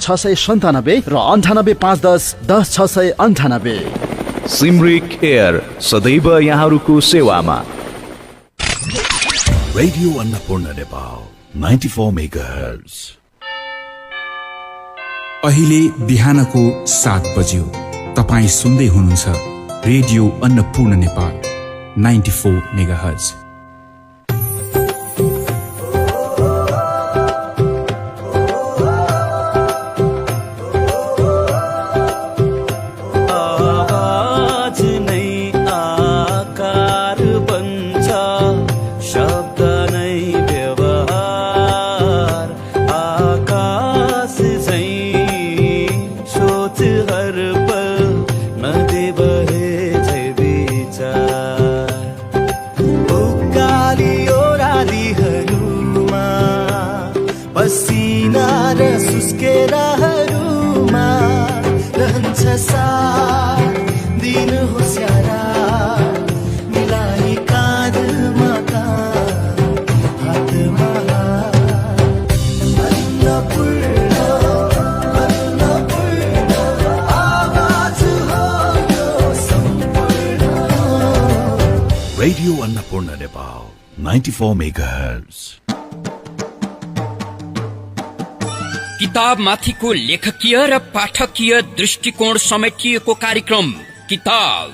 98 र 98511010 सिमरिक एयर सदैव यहाँहरूको सेवामा। Radio Annapurna Nepal 94 megahertz. अहिले बिहानको 7 बज्यो। तपाईँ सुन्दै हुनुहुन्छ radio Annapurna Nepal 94 megahertz. Radio Annapurna Nepal 94 megahertz. किताब माथिको लेखकीय र पाठकीय दृष्टिकोण समेटिएको कार्यक्रम किताब।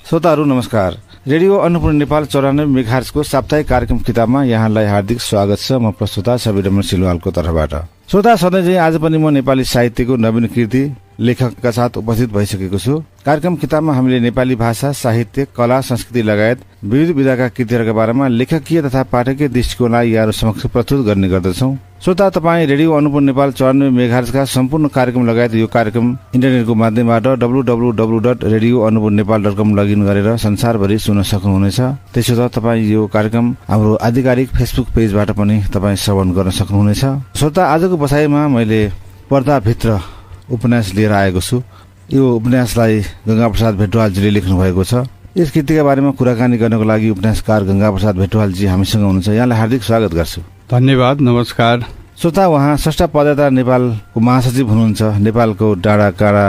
श्रोताहरू नमस्कार। रेडियो अन्नपूर्ण नेपाल 94 मेगाहर्जको साप्ताहिक कार्यक्रम किताबमा यहाँलाई हार्दिक स्वागत छ। म प्रस्तुता सबिरमण सिलवालको तर्फबाट। श्रोता, सधैँ चाहिँ आज पनि म नेपाली साहित्यको नवीन कृति लेखकका साथ उपस्थित भइसकेको छु। कार्यक्रम किताबमा हामीले नेपाली भाषा, साहित्य, कला, संस्कृति लगायत विविध विधाका कृतिहरूका बारेमा लेखकीय तथा पाठकीय दृष्टिकोणलाई यहाँहरू समक्ष प्रस्तुत गर्ने गर्दछौं। श्रोता, तपाईँ रेडियो अन्नपूर्ण नेपाल 94 मेगाहर्जका सम्पूर्ण कार्यक्रम लगायत यो कार्यक्रम इन्टरनेटको माध्यमबाट www.radioannapurnepal.com लगइन गरेर संसारभरि सुन्न सक्नुहुनेछ। त्यसो त तपाईँ यो कार्यक्रम हाम्रो आधिकारिक फेसबुक पेजबाट पनि तपाईँ श्रवण गर्न सक्नुहुनेछ। श्रोता, आजको बसाइमा मैले पर्दाभित्र उपन्यास लिएर आएको छु। यो उपन्यासलाई गंगाप्रसाद भेटवालजीले लेख्नु भएको छ। यस कृतिका बारेमा कुराकानी गर्नको लागि उपन्यासकार गंगाप्रसाद भेटवालजी हामीसँग हुनुहुन्छ। यहाँलाई हार्दिक स्वागत गर्छु। धन्यवाद, नमस्कार। श्रोता, उहाँ स्रष्टा पदयात्रा नेपालको महासचिव हुनुहुन्छ। नेपालको डाँडा काँडा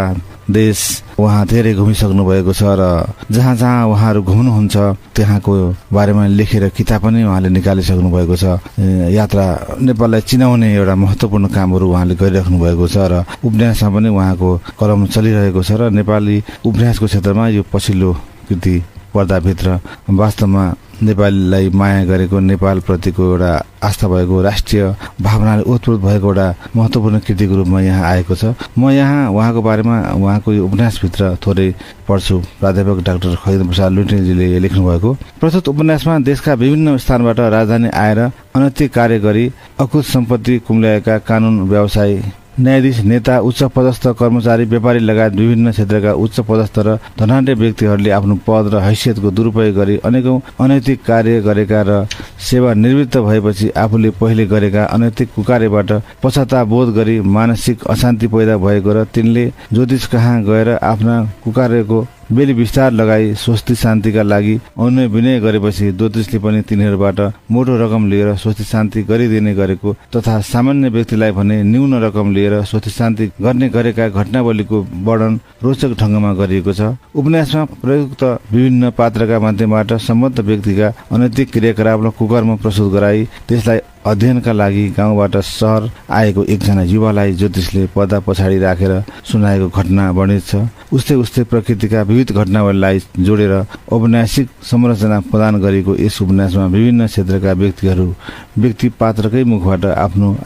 देश उहाँ धेरै घुमिसक्नु भएको छ र जहाँ जहाँ उहाँहरू घुम्नुहुन्छ त्यहाँको बारेमा लेखेर किताब पनि उहाँले निकालिसक्नु भएको छ। यात्रा नेपाललाई चिनाउने एउटा महत्वपूर्ण कामहरू उहाँले गरिराख्नु भएको छ र उपन्यासमा पनि उहाँको कलम चलिरहेको छ र नेपाली उपन्यासको क्षेत्रमा यो पछिल्लो कृति पर्दाभित्र वास्तवमा नेपालीलाई माया गरेको, नेपाल प्रतिको एउटा आस्था भएको, राष्ट्रिय भावनाले ओतप्रोत भएको एउटा महत्वपूर्ण कृतिको रूपमा यहाँ आएको छ। म यहाँ उहाँको बारेमा उहाँको यो उपन्यासभित्र थोरै पढ्छु। प्राध्यापक डाक्टर खगेन्द्र प्रसाद लुइटेलजीले लेख्नु भएको प्रस्तुत उपन्यासमा देशका विभिन्न स्थानबाट राजधानी आएर अनैतिक कार्य गरी अकुत सम्पत्ति कुम्ल्याएका कानून व्यवसायी, न्यायाधीश, नेता, उच्च पदस्थ कर्मचारी, व्यापारी लगायत विभिन्न क्षेत्रका उच्च पदस्थ र धनाढ्य व्यक्तिहरूले आफ्नो पद र हैसियतको दुरुपयोग गरी अनेकौं अनैतिक कार्य गरेका र सेवा निवृत्त भएपछि आफूले पहिले गरेका अनैतिक कुकार्यबाट पश्चातापबोध गरी मानसिक अशान्ति पैदा भएको र तिनले ज्योतिष कहाँ गएर आफ्ना कुकार्यको बेली विस्तार लगाई स्वस्ति शान्तिका लागि अनुनय विनय गरेपछि ज्योतिषले पनि तिनीहरूबाट मोटो रकम लिएर स्वस्ति शान्ति गरिदिने गरेको तथा सामान्य व्यक्तिलाई भने न्यून रकम लिएर स्वस्ति शान्ति गर्ने गरेका घटनावलीको वर्णन रोचक ढंगमा गरिएको छ। उपन्यासमा प्रयुक्त विभिन्न पात्रका माध्यमबाट सम्बद्ध व्यक्तिका अनैतिक क्रियाकलाप र कुकर्म प्रस्तुत गराई त्यसलाई अध्ययनका लागि गाउँबाट शहर आएको एकजना युवालाई ज्योतिषले पर्दा पछाडि राखेर सुनाएको घटना वर्णित छ। उस्तै उस्तै प्रकृतिका विविध घटनावलीलाई जोडेर औपन्यासिक संरचना प्रदान गरेको यस उपन्यासमा विभिन्न क्षेत्रका व्यक्ति पात्रकै मुखबाट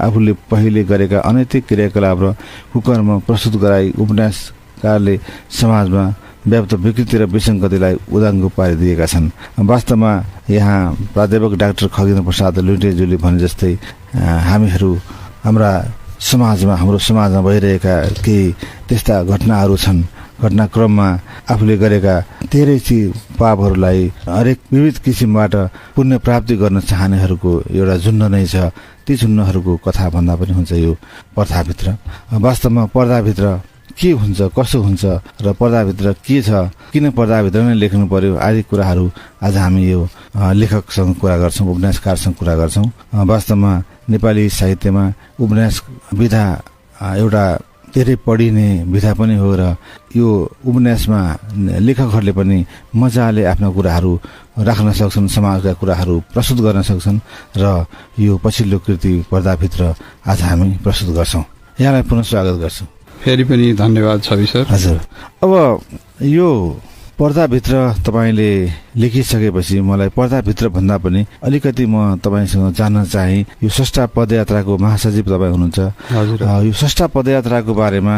आफूले पहिले गरेका अनैतिक क्रियाकलाप र कुकर्म प्रस्तुत गराई उपन्यासकारले समाजमा व्याप्त विकृति र विसङ्गतिलाई उदाङ्गो पारिदिएका छन्। वास्तवमा यहाँ प्राध्यापक डाक्टर खगेन्द्र प्रसाद लुइटेलजीले भने जस्तै हाम्रो समाजमा भइरहेका केही त्यस्ता घटनाहरू छन्। घटनाक्रममा आफूले गरेका धेरै पापहरूलाई हरेक विविध किसिमबाट पुण्य प्राप्ति गर्न चाहनेहरूको एउटा झुन्ड नै छ। ती झुन्डहरूको कथा भन्दा पनि हुन्छ यो पर्दाभित्र। वास्तवमा पर्दाभित्र के हुन्छ, कसो हुन्छ र पर्दाभित्र के छ, किन पर्दाभित्र नै लेख्नु पर्यो आदि कुराहरू आज हामी यो लेखकसँग कुरा गर्छौं, उपन्यासकारसँग कुरा गर्छौं। वास्तवमा नेपाली साहित्यमा उपन्यास विधा एउटा धेरै पढिने विधा पनि हो र यो उपन्यासमा लेखकहरूले पनि मजाले आफ्ना कुराहरू राख्न सक्छन्, समाजका कुराहरू प्रस्तुत गर्न सक्छन् र यो पछिल्लो कृति पर्दाभित्र आज हामी प्रस्तुत गर्छौँ। यहाँलाई पुनः स्वागत गर्छु। फेरि पनि धन्यवाद छवि सर। हजुर, अब यो पर्दाभित्र तपाईँले लेखिसकेपछि मलाई पर्दाभित्र भन्दा पनि अलिकति म तपाईँसँग जान्न चाहे। यो स्रष्टा पदयात्राको महासचिव तपाईँ हुनुहुन्छ। यो स्रष्टा पदयात्राको बारेमा,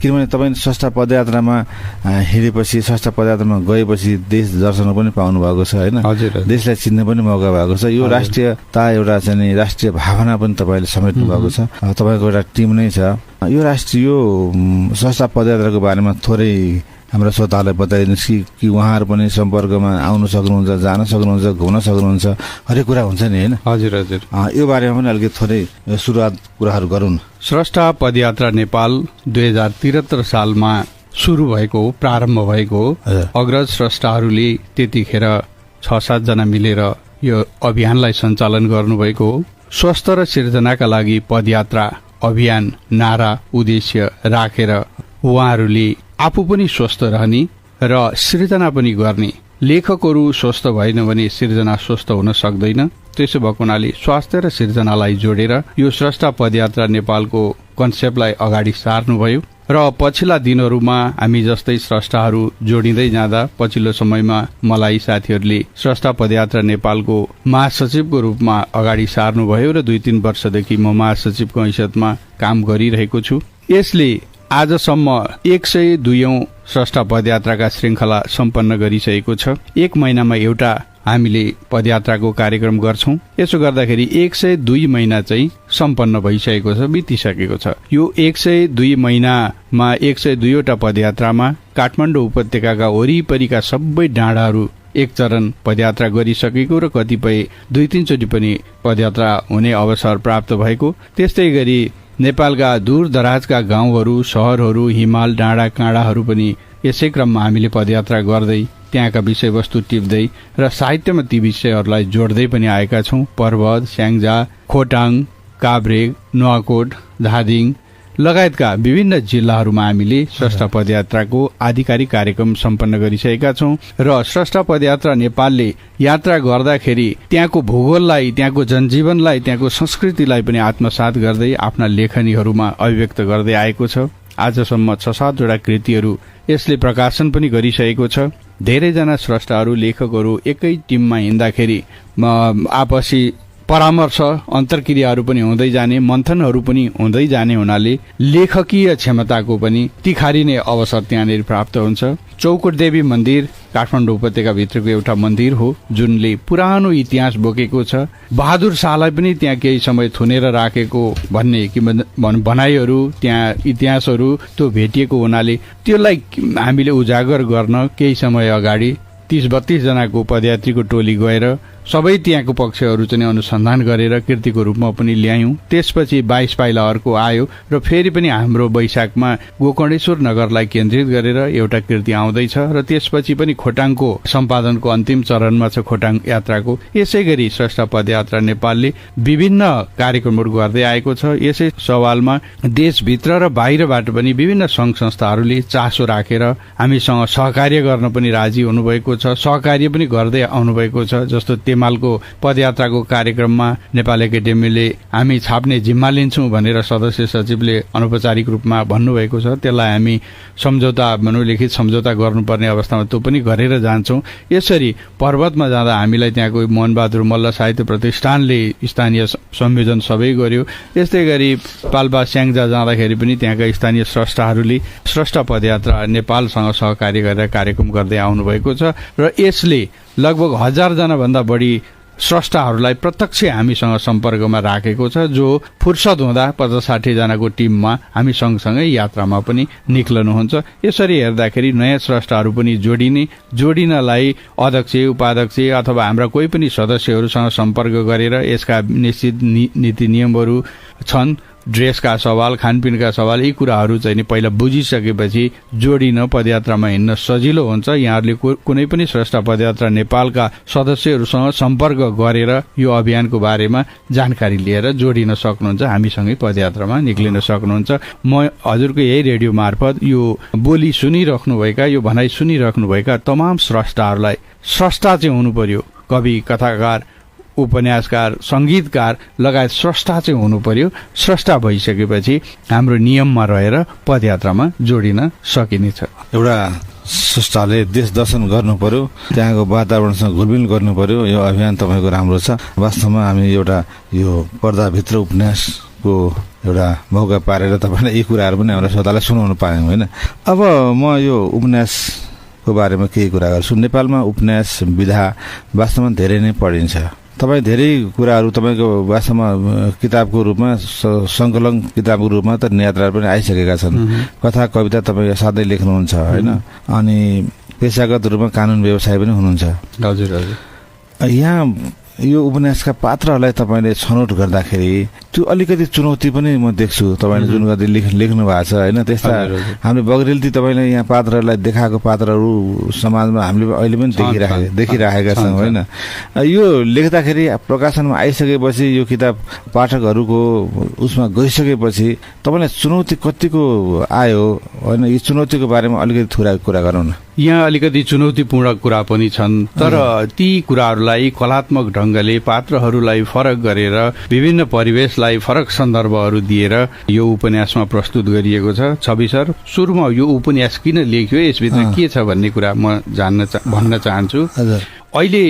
किनभने तपाईँ स्रष्टा पदयात्रामा हिँडेपछि, स्रष्टा पदयात्रामा गएपछि देश दर्शन पनि पाउनु भएको छ होइन, देशलाई चिन्ने पनि मौका भएको छ। यो राष्ट्रियता, एउटा चाहिँ राष्ट्रिय भावना पनि तपाईँले समेट्नु भएको छ। तपाईँको एउटा टिम नै छ। यो राष्ट्रिय स्रष्टा पदयात्राको बारेमा थोरै हाम्रो श्रोताहरूलाई बताइदिनुहोस् कि उहाँहरू पनि सम्पर्कमा आउन सक्नुहुन्छ, जान सक्नुहुन्छ, घुम्न सक्नुहुन्छ, हरेक कुरा हुन्छ नि होइन? हजुर हजुर, यो बारेमा पनि अलिकति थोरै सुरुवात कुराहरू गरौँ। स्रष्टा पदयात्रा नेपाल 2073 सालमा सुरु भएको, प्रारम्भ भएको। अग्रज स्रष्टाहरूले त्यतिखेर 6-7 जना मिलेर यो अभियानलाई सञ्चालन गर्नुभएको हो। स्वस्थ र सिर्जनाका लागि पदयात्रा अभियान नारा उद्देश्य राखेर उहाँहरूले आफू पनि स्वस्थ रहने र सृजना पनि गर्ने। लेखकहरू स्वस्थ भएन भने सृजना स्वस्थ हुन सक्दैन। त्यसो भएको हुनाले स्वास्थ्य र सृजनालाई जोडेर यो स्रष्टा पदयात्रा नेपालको कन्सेप्टलाई अगाडि सार्नुभयो र पछिल्ला दिनहरूमा हामी जस्तै स्रष्टाहरू जोडिँदै जाँदा पछिल्लो समयमा मलाई साथीहरूले स्रष्टा पदयात्रा नेपालको महासचिवको रूपमा अगाडि सार्नुभयो र 2-3 वर्षदेखि म महासचिवको हैसियतमा काम गरिरहेको छु। यसले आजसम्म 102औं स्रष्टा पदयात्राका श्रृङ्खला सम्पन्न गरिसकेको छ। 1 महिनामा एउटा हामीले पदयात्राको कार्यक्रम गर्छौं। यसो गर्दाखेरि 102 महिना चाहिँ सम्पन्न भइसकेको छ, बितिसकेको छ। यो 102 महिनामा 102वटा पदयात्रामा काठमाडौँ उपत्यकाका वरिपरिका सबै डाँडाहरू एक चरण पदयात्रा गरिसकेको र कतिपय 2-3 चोटि पनि पदयात्रा हुने अवसर प्राप्त भएको। त्यस्तै गरी नेपालका दूर दराजका गाउँहरू, शहरहरू, हिमाल, डाँडा काँडाहरू पनि यसै क्रममा हामीले पदयात्रा गर्दै त्यहाँका विषयवस्तु टिप्दै र साहित्यमा ती विषयहरूलाई जोड्दै पनि आएका छौं। पर्वत, स्याङ्जा, खोटाङ, काभ्रेक, नुवाकोट, धादिङ लगायतका विभिन्न जिल्लाहरूमा हामीले स्रष्टा पदयात्राको आधिकारिक कार्यक्रम सम्पन्न गरिसकेका छौं र स्रष्टा पदयात्रा नेपालले यात्रा गर्दाखेरि त्यहाँको भूगोललाई, त्यहाँको जनजीवनलाई, त्यहाँको संस्कृतिलाई पनि आत्मसात गर्दै आफ्ना लेखनीहरूमा अभिव्यक्त गर्दै आएको छ। आजसम्म 6-7 वटा कृतिहरू यसले प्रकाशन पनि गरिसकेको छ। धेरैजना स्रष्टाहरू, लेखकहरू एकै टिममा हिँड्दाखेरि आपसी परामर्श, अन्तर्क्रियाहरू पनि हुँदै जाने, मन्थनहरू पनि हुँदै जाने हुनाले लेखकीय क्षमताको पनि तिखारिने अवसर त्यहाँनिर प्राप्त हुन्छ। चौकोट देवी मन्दिर काठमाडौँ उपत्यकाभित्रको एउटा मन्दिर हो जुनले पुरानो इतिहास बोकेको छ। बहादुर शाहलाई पनि त्यहाँ केही समय थुनेर राखेको भन्ने भनाइहरू, त्यहाँ इतिहासहरू त्यो भेटिएको हुनाले त्यसलाई हामीले उजागर गर्न केही समय अगाडि 30-32 जनाको पदयात्रीको टोली गएर सबै त्यहाँको पक्षहरू चाहिँ अनुसन्धान गरेर कृतिको रूपमा पनि ल्यायौं। त्यसपछि 22 पाइला अर्को आयो र फेरि पनि हाम्रो वैशाखमा गोकर्णेश्वर नगरलाई केन्द्रित गरेर एउटा कृति आउँदैछ र त्यसपछि पनि खोटाङको सम्पादनको अन्तिम चरणमा छ खोटाङ यात्राको। यसै गरी स्रष्टा पदयात्रा नेपालले विभिन्न कार्यक्रमहरू गर्दै आएको छ। यसै सवालमा देशभित्र र बाहिरबाट पनि विभिन्न संघ संस्थाहरूले चासो राखेर हामीसँग सहकार्य गर्न पनि राजी हुनुभएको छ, सहकार्य पनि गर्दै आउनुभएको छ। जस्तो तेमालको पदयात्राको कार्यक्रममा नेपाल एकाडेमीले हामी छाप्ने जिम्मा लिन्छौं भनेर सदस्य सचिवले अनौपचारिक रूपमा भन्नुभएको छ। त्यसलाई हामी सम्झौता लिखित सम्झौता गर्नुपर्ने अवस्थामा त्यो पनि गरेर जान्छौं। यसरी पर्वतमा जाँदा हामीलाई त्यहाँको मोहनबहादुर मल्ल साहित्य प्रतिष्ठानले स्थानीय संयोजन सबै गर्यो। यस्तै गरी पाल्पा स्याङ्जा जाँदाखेरि पनि त्यहाँका स्थानीय स्रष्टाहरूले स्रष्टा पदयात्रा नेपालसँग सहकार्य गरेर कार्यक्रम गर्दै आउनुभएको छ र यसले लगभग 1000 जना भन्दा बढी स्रष्टाहरूलाई प्रत्यक्ष हामीसँग सम्पर्कमा राखेको छ, जो फुर्सद हुँदा 50-60 जनाको टिममा हामी सँगसँगै यात्रामा पनि निक्लनुहुन्छ। यसरी हेर्दाखेरि नयाँ स्रष्टाहरू पनि जोडिनलाई अध्यक्ष, उपाध्यक्ष अथवा हाम्रा कोही पनि सदस्यहरूसँग सम्पर्क गरेर यसका निश्चित नीति नियमहरू छन् ड्रेसका सवाल, खानपिनका सवाल, यी कुराहरू चाहिँ नि पहिला बुझिसकेपछि जोडिन पदयात्रामा हिँड्न सजिलो हुन्छ। यहाँहरूले कुनै पनि स्रष्टा पदयात्रा नेपालका सदस्यहरूसँग सम्पर्क गरेर यो अभियानको बारेमा जानकारी लिएर जोडिन सक्नुहुन्छ, हामीसँगै पदयात्रामा निक्लिन सक्नुहुन्छ। म हजुरको यही रेडियो मार्फत यो बोली सुनिराख्नुभएका, यो भनाइ सुनिराख्नुभएका तमाम स्रष्टाहरूलाई स्रष्टा चाहिँ हुनु पर्यो, कवि, कथाकार, उपन्यासकार, संगीतकार लगायत स्रष्टा चाहिँ हुनु पर्यो। स्रष्टा भइसकेपछि हाम्रो नियममा रहेर पदयात्रामा जोडिन सकिनेछ। एउटा स्रष्टाले देश दर्शन गर्नु पर्यो, त्यहाँको वातावरणसँग घुलमिल गर्नु पर्यो। यो अभियान तपाईँको राम्रो छ। वास्तवमा हामी एउटा यो पर्दाभित्र उपन्यासको एउटा मौका पारेर तपाईँलाई यी कुराहरू पनि हाम्रो श्रोतालाई सुनाउनु पायौँ होइन। अब म यो उपन्यासको बारेमा केही कुरा गर्छु। नेपालमा उपन्यास विधा वास्तवमा धेरै नै पढिन्छ। तपाईँ धेरै कुराहरू तपाईँको वास्तवमा किताबको रूपमा, सङ्कलन किताबको रूपमा त यात्रा पनि आइसकेका छन्। कथा कविता तपाईँ साथै लेख्नुहुन्छ होइन, अनि पेसागत रूपमा कानुन व्यवसाय पनि हुनुहुन्छ। हजुर हजुर। यहाँ यो उपन्यासका पात्रहरूलाई तपाईँले छनौट गर्दाखेरि त्यो अलिकति चुनौती पनि म देख्छु। तपाईँले जुन गरी लेख्नु भएको छ होइन, त्यस्ता हामीले बग्रेलती तपाईँले यहाँ पात्रहरूलाई देखाएको पात्रहरू समाजमा हामीले अहिले पनि देखिराखेका छौँ होइन। यो लेख्दाखेरि प्रकाशनमा आइसकेपछि यो किताब पाठकहरूको उसमा गइसकेपछि तपाईँलाई चुनौती कतिको आयो होइन, यो चुनौतीको बारेमा अलिकति थोरै कुरा गरौँ न। यहाँ अलिकति चुनौतीपूर्ण कुरा पनि छन्, तर ती कुराहरूलाई कलात्मक ढङ्गले पात्रहरूलाई फरक गरेर विभिन्न परिवेशलाई फरक सन्दर्भहरू दिएर यो उपन्यासमा प्रस्तुत गरिएको छ। छवि सर, सुरुमा यो उपन्यास किन लेख्यो, यसभित्र के छ भन्ने कुरा म भन्न चाहन्छु। अहिले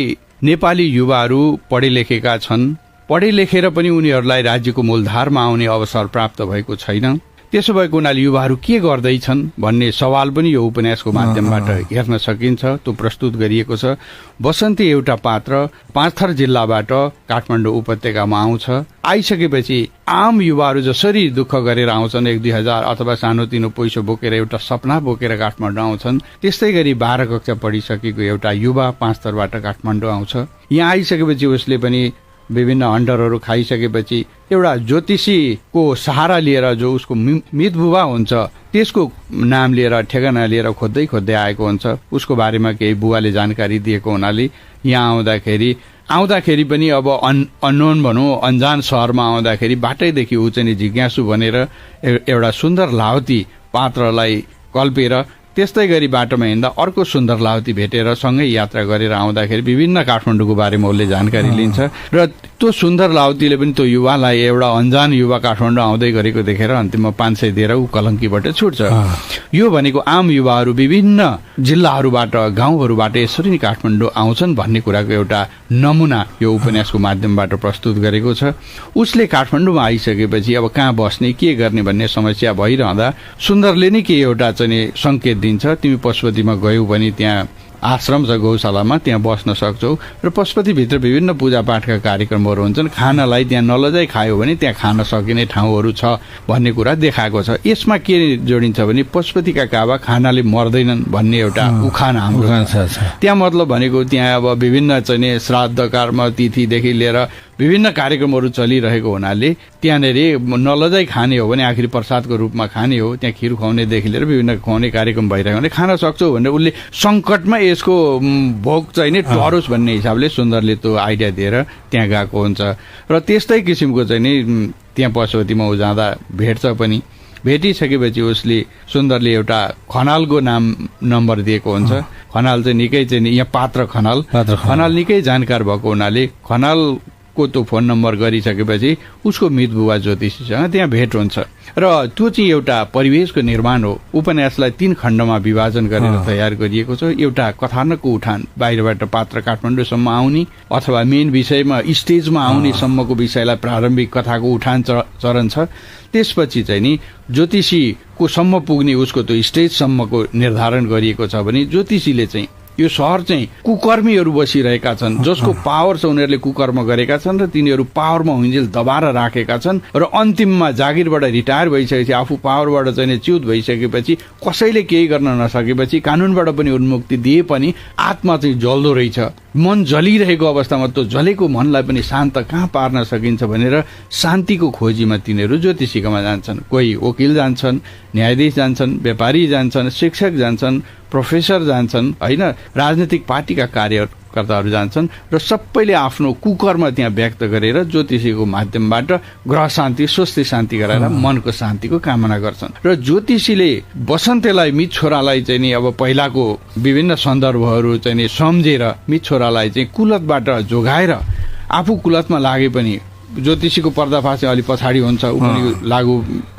नेपाली युवाहरू पढे लेखेका छन्, पढे लेखेर पनि उनीहरूलाई राज्यको मूलधारमा आउने अवसर प्राप्त भएको छैन। त्यसो भएको हुनाले युवाहरू के गर्दैछन् भन्ने सवाल पनि यो उपन्यासको माध्यमबाट हेर्न सकिन्छ। त्यो प्रस्तुत गरिएको छ। बसन्ती एउटा पात्र पाँचथर जिल्लाबाट काठमाडौँ उपत्यकामा आउँछ। आइसकेपछि आम युवाहरू जसरी दुःख गरेर आउँछन्, 1-2 हजार अथवा सानोतिनो पैसो बोकेर एउटा सपना बोकेर काठमाडौँ आउँछन्, त्यस्तै गरी 12 कक्षा पढिसकेको एउटा युवा पाँचथरबाट काठमाडौँ आउँछ। यहाँ आइसकेपछि उसले पनि विभिन्न अन्डरहरू खाइसकेपछि एउटा ज्योतिषीको सहारा लिएर जो उसको मितबुबा हुन्छ त्यसको नाम लिएर ठेगाना लिएर खोज्दै खोज्दै आएको हुन्छ। उसको बारेमा केही बुवाले जानकारी दिएको हुनाले यहाँ आउँदाखेरि पनि अब अननोन भनौँ, अन्जान सहरमा आउँदाखेरि बाटैदेखि ऊ चाहिँ जिज्ञासु भनेर एउटा सुन्दर लावती पात्रलाई कल्पेर त्यस्तै गरी बाटोमा हिँड्दा अर्को सुन्दर लावती भेटेर सँगै यात्रा गरेर आउँदाखेरि विभिन्न काठमाडौँको बारेमा उसले जानकारी लिन्छ र त्यो सुन्दर लावतीले पनि त्यो युवालाई, एउटा अन्जान युवा काठमाडौँ आउँदै गरेको देखेर अन्तिममा 500 दिएर ऊ कलङ्कीबाट छुट्छ। यो भनेको आम युवाहरू विभिन्न जिल्लाहरूबाट, गाउँहरूबाट यसरी नै काठमाडौँ आउँछन् भन्ने कुराको एउटा नमुना यो उपन्यासको माध्यमबाट प्रस्तुत गरेको छ। उसले काठमाडौँमा आइसकेपछि अब कहाँ बस्ने, के गर्ने भन्ने समस्या भइरहँदा सुन्दरले नै के एउटा चाहिँ सङ्केत दिन्छ, तिमी पशुपतिमा गयौ भने त्यहाँ आश्रम छ, गौशालामा, त्यहाँ बस्न सक्छौ र पशुपतिभित्र विभिन्न पूजापाठका कार्यक्रमहरू हुन्छन्, खानालाई त्यहाँ नलजाई खायो भने त्यहाँ खान सकिने ठाउँहरू छ भन्ने कुरा देखाएको छ। यसमा के जोडिन्छ भने पशुपतिका काबा खानाले मर्दैनन् भन्ने एउटा उखान हाम्रो त्यहाँ मतलब भनेको त्यहाँ अब विभिन्न चाहिँ श्राद्ध कर्म तिथिदेखि लिएर विभिन्न कार्यक्रमहरू चलिरहेको हुनाले त्यहाँनिर नलजाई खाने हो भने आखिर प्रसादको रूपमा खाने हो, त्यहाँ खिर खुवाउनेदेखि लिएर विभिन्न खुवाउने कार्यक्रम भइरहेको भने खान सक्छौ भनेर उसले सङ्कटमा यसको भोग चाहिँ नि टरोस् भन्ने हिसाबले सुन्दरले त्यो आइडिया दिएर त्यहाँ गएको हुन्छ। र त्यस्तै किसिमको चाहिँ नि त्यहाँ पशुपतिमा ऊ जाँदा भेट्छ पनि। भेटिसकेपछि उसले सुन्दरले एउटा खनालको नम्बर दिएको हुन्छ। खनाल चाहिँ निकै चाहिँ यहाँ पात्र खनाल निकै जानकार भएको हुनाले खनाल को त्यो फोन नम्बर गरिसकेपछि उसको मितबुवा ज्योतिषीसँग त्यहाँ भेट हुन्छ र त्यो चाहिँ एउटा परिवेशको निर्माण हो। उपन्यासलाई 3 खण्डमा विभाजन गरेर तयार गरिएको छ। एउटा कथानकको उठान, बाहिरबाट पात्र काठमाडौँसम्म आउने अथवा मेन विषयमा स्टेजमा आउने सम्मको विषयलाई प्रारम्भिक कथाको उठान चरण छ। त्यसपछि चाहिँ नि ज्योतिषीको सम्म पुग्ने उसको त्यो स्टेजसम्मको निर्धारण गरिएको छ भने ज्योतिषीले चाहिँ यो सहर चाहिँ कुकर्मीहरू बसिरहेका छन्, जसको पावर छ उनीहरूले कुकर्म गरेका छन् र तिनीहरू पावरमा हुन्जेल दबाएर राखेका छन् र अन्तिममा जागिरबाट रिटायर भइसकेपछि आफू पावरबाट चाहिँ च्युत भइसकेपछि कसैले केही गर्न नसकेपछि कानुनबाट पनि उन्मुक्ति दिए पनि आत्मा चाहिँ जल्दो रहेछ। मन जलिरहेको अवस्थामा त्यो जलेको मनलाई पनि शान्त कहाँ पार्न सकिन्छ भनेर शान्तिको खोजीमा तिनीहरू ज्योतिषीकोमा जान्छन्। कोही वकिल जान्छन्, न्यायाधीश जान्छन्, व्यापारी जान्छन्, शिक्षक जान्छन्, प्रोफेसर जान्छन्, होइन, राजनीतिक पार्टीका कार्यकर्ताहरू जान्छन् र सबैले आफ्नो कुकर्म त्यहाँ व्यक्त गरेर ज्योतिषीको माध्यमबाट ग्रह शान्ति, स्वस्ति शान्ति गराएर मनको शान्तिको कामना गर्छन्। र ज्योतिषीले बसन्तेलाई मित छोरालाई चाहिँ नि अब पहिलाको विभिन्न सन्दर्भहरू चाहिँ नि सम्झेर मित छोरालाई चाहिँ कुलतबाट जोगाएर आफू कुलतमा लागे पनि ज्योतिषीको पर्दाफास चाहिँ अलि पछाडि हुन्छ। ऊ पनि लागु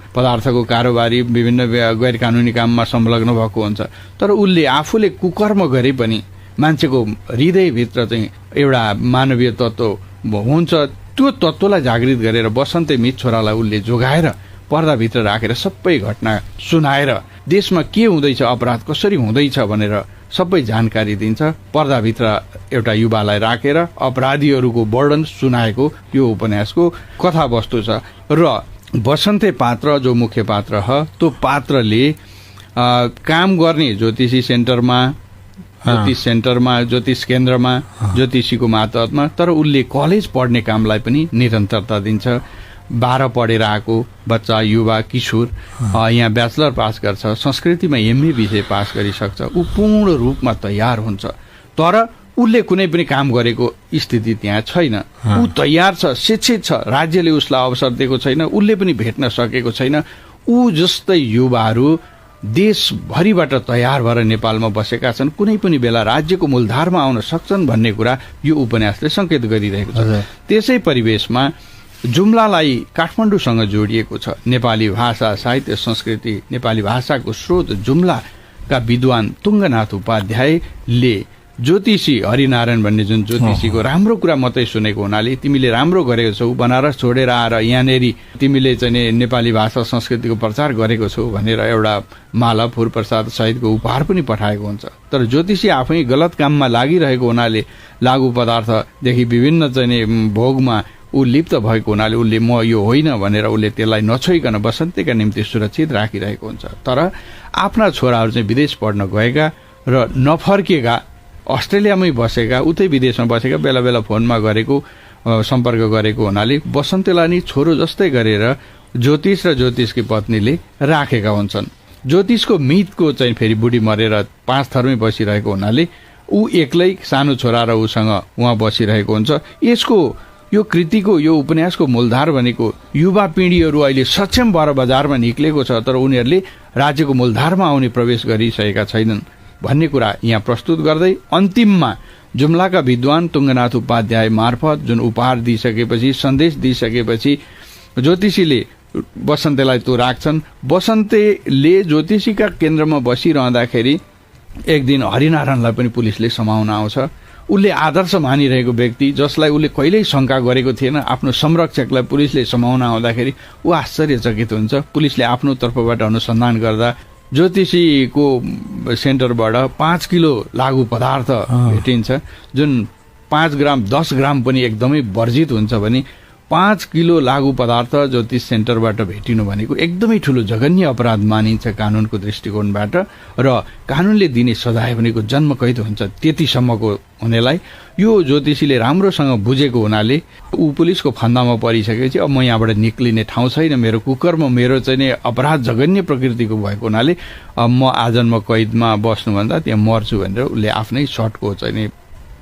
पदार्थको कारोबारी विभिन्न गैर कानुनी काममा संलग्न भएको हुन्छ। तर उसले आफूले कुकर्म गरे पनि मान्छेको हृदयभित्र चाहिँ एउटा मानवीय तत्त्व हुन्छ, त्यो तत्त्वलाई जागृत गरेर बसन्ते मित छोरालाई उसले जोगाएर पर्दाभित्र राखेर सबै घटना सुनाएर देशमा के हुँदैछ, अपराध कसरी हुँदैछ भनेर सबै जानकारी दिन्छ। पर्दाभित्र एउटा युवालाई राखेर अपराधीहरूको वर्णन सुनाएको यो उपन्यासको कथावस्तु छ। र बसन्ते पात्र जो मुख्य पात्र ह, त्यो पात्रले काम गर्ने ज्योतिषी सेन्टरमा, ज्योतिष केन्द्रमा, ज्योतिषीको मातहतमा, तर उसले कलेज पढ्ने कामलाई पनि निरन्तरता दिन्छ। 12 पढेर आएको बच्चा, युवा, किशोर यहाँ ब्याचलर पास गर्छ, संस्कृतिमा MA विषय पास गरिसक्छ, ऊ पूर्ण रूपमा तयार हुन्छ। तर उसले कुनै पनि काम गरेको स्थिति त्यहाँ छैन। ऊ तयार छ, शिक्षित छ, राज्यले उसलाई अवसर दिएको छैन, उसले पनि भेट्न सकेको छैन। ऊ जस्तै युवाहरू देशभरिबाट तयार भएर नेपालमा बसेका छन्, कुनै पनि बेला राज्यको मूलधारमा आउन सक्छन् भन्ने कुरा यो उपन्यासले संकेत गरिरहेको छ। त्यसै परिवेशमा जुम्लालाई काठमाडौँसँग जोडिएको छ। नेपाली भाषा, साहित्य, संस्कृति, नेपाली भाषाको स्रोत जुम्लाका विद्वान तुङ्गनाथ उपाध्यायले ज्योतिषी हरिनारायण भन्ने जुन ज्योतिषीको राम्रो कुरा मात्रै सुनेको हुनाले तिमीले राम्रो गरेको छौ, बनारस छोडेर आएर यहाँनेरि तिमीले चाहिँ नेपाली भाषा संस्कृतिको प्रचार गरेको छौ भनेर एउटा माला, फुल प्रसाद सहितको उपहार पनि पठाएको हुन्छ। तर ज्योतिषी आफै गलत काममा लागिरहेको हुनाले, लागु पदार्थदेखि विभिन्न चाहिँ भोगमा ऊ लिप्त भएको हुनाले उसले म यो होइन भनेर उसले त्यसलाई नछोइकन बसन्तीका निम्ति सुरक्षित राखिरहेको हुन्छ। तर आफ्ना छोराहरू चाहिँ विदेश पढ्न गएका र नफर्केका, अस्ट्रेलियामै बसेका, उतै विदेशमा बसेका, बेला बेला फोनमा गरेको सम्पर्क गरेको हुनाले बसन्तीलाई नि छोरो जस्तै गरेर ज्योतिष र ज्योतिषकी पत्नीले राखेका हुन्छन्। ज्योतिषको मितको चाहिँ फेरि बुढी मरेर 5 थरमै बसिरहेको हुनाले ऊ एक्लै सानो छोरा र उसँग उहाँ बसिरहेको हुन्छ। यो कृतिको, यो उपन्यासको मूलधार भनेको युवा पिँढीहरू अहिले सक्षम भएर बजारमा निक्लेको छ, तर उनीहरूले राज्यको मूलधारमा आउने प्रवेश गरिसकेका छैनन् भन्ने कुरा यहाँ प्रस्तुत गर्दै अन्तिममा जुम्लाका विद्वान तुङ्गनाथ उपाध्याय मार्फत जुन उपहार दिइसकेपछि, सन्देश दिइसकेपछि ज्योतिषीले बसन्तेलाई त्यो राख्छन्। बसन्तेले ज्योतिषीका केन्द्रमा बसिरहँदाखेरि एक दिन हरिनारायणलाई पनि पुलिसले समाउन आउँछ। उसले आदर्श मानिरहेको व्यक्ति, जसलाई उसले कहिल्यै शङ्का गरेको थिएन, आफ्नो संरक्षकलाई पुलिसले समाउन आउँदाखेरि ऊ आश्चर्यचकित हुन्छ। पुलिसले आफ्नो तर्फबाट अनुसन्धान गर्दा ज्योतिषीको सेन्टरबाट 5 किलो लागु पदार्थ भेटिन्छ, जुन 5 ग्राम 10 ग्राम पनि एकदमै वर्जित हुन्छ भने 5 किलो लागु पदार्थ ज्योतिष सेन्टरबाट भेटिनु भनेको एकदमै ठुलो जघन्य अपराध मानिन्छ कानुनको दृष्टिकोणबाट। र कानुनले दिने सजाय भनेको जन्मकैद हुन्छ। त्यतिसम्मको हुनेलाई यो ज्योतिषीले राम्रोसँग बुझेको हुनाले ऊ पुलिसको फन्दामा परिसकेपछि अब म यहाँबाट निक्लिने ठाउँ छैन, मेरो कुकर्म, मेरो चाहिँ अपराध जघन्य प्रकृतिको भएको हुनाले म आजन्म कैदमा बस्नुभन्दा त्यहाँ मर्छु भनेर उसले आफ्नै सर्टको चाहिँ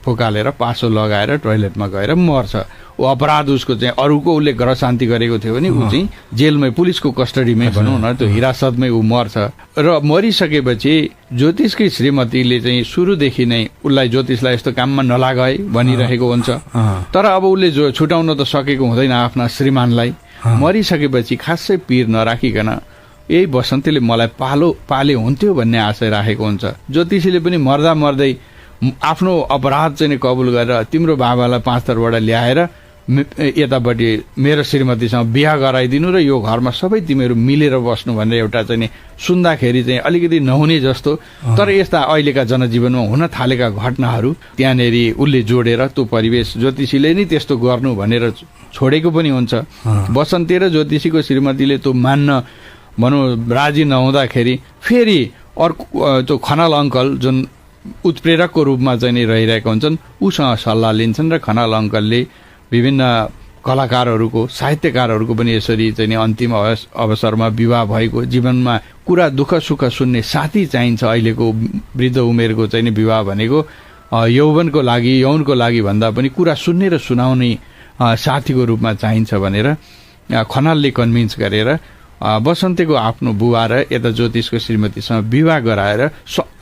फुकालेर पासो लगाएर टोयलेटमा गएर मर्छ। ऊ अपराध उसको चाहिँ अरूको उसले ग्रह शान्ति गरेको थियो भने ऊ चाहिँ जेलमै, पुलिसको कस्टडीमै भनौँ न, त्यो हिरासतमै ऊ मर्छ। र मरिसकेपछि ज्योतिषकै श्रीमतीले चाहिँ सुरुदेखि नै उसलाई ज्योतिषलाई यस्तो काममा नलागाए भनिरहेको हुन्छ। तर अब उसले जो छुटाउन त सकेको हुँदैन आफ्ना श्रीमानलाई। मरिसकेपछि खासै पिर नराखिकन यही बसन्तीले मलाई पाले हुन्थ्यो भन्ने आशय राखेको हुन्छ। ज्योतिषीले पनि मर्दा मर्दै आफ्नो अपराध चाहिँ कबुल गरेर तिम्रो बाबालाई 5 थरबाट ल्याएर यतापट्टि मेरो श्रीमतीसँग बिहा गराइदिनु र यो घरमा सबै तिमीहरू मिलेर बस्नु भनेर एउटा चाहिँ नि सुन्दाखेरि चाहिँ अलिकति नहुने जस्तो, तर यस्ता अहिलेका जनजीवनमा हुन थालेका घटनाहरू त्यहाँनिर उसले जोडेर त्यो परिवेश ज्योतिषीले नै त्यस्तो गर्नु भनेर छोडेको पनि हुन्छ। बसन्ती र ज्योतिषीको श्रीमतीले त्यो मान्न भनौँ राजी नहुँदाखेरि फेरि अर्को त्यो खनाल अङ्कल जुन उत्प्रेरकको रूपमा चाहिँ नि रहिरहेका हुन्छन् उसँग सल्लाह लिन्छन् र खनाल अङ्कलले विभिन्न कलाकारहरूको साहित्यकारहरूको पनि यसरी चाहिँ नि अन्तिम अवसरमा विवाह भएको जीवनमा कुरा दुःख सुख सुन्ने साथी चाहिन्छ। अहिलेको वृद्ध उमेरको चाहिँ नि विवाह भनेको यौवनको लागि भन्दा पनि कुरा सुन्ने र सुनाउने साथीको रूपमा चाहिन्छ भनेर खनालले कन्भिन्स गरेर बसन्तीको आफ्नो बुवा र यता ज्योतिषको श्रीमतीसँग विवाह गराएर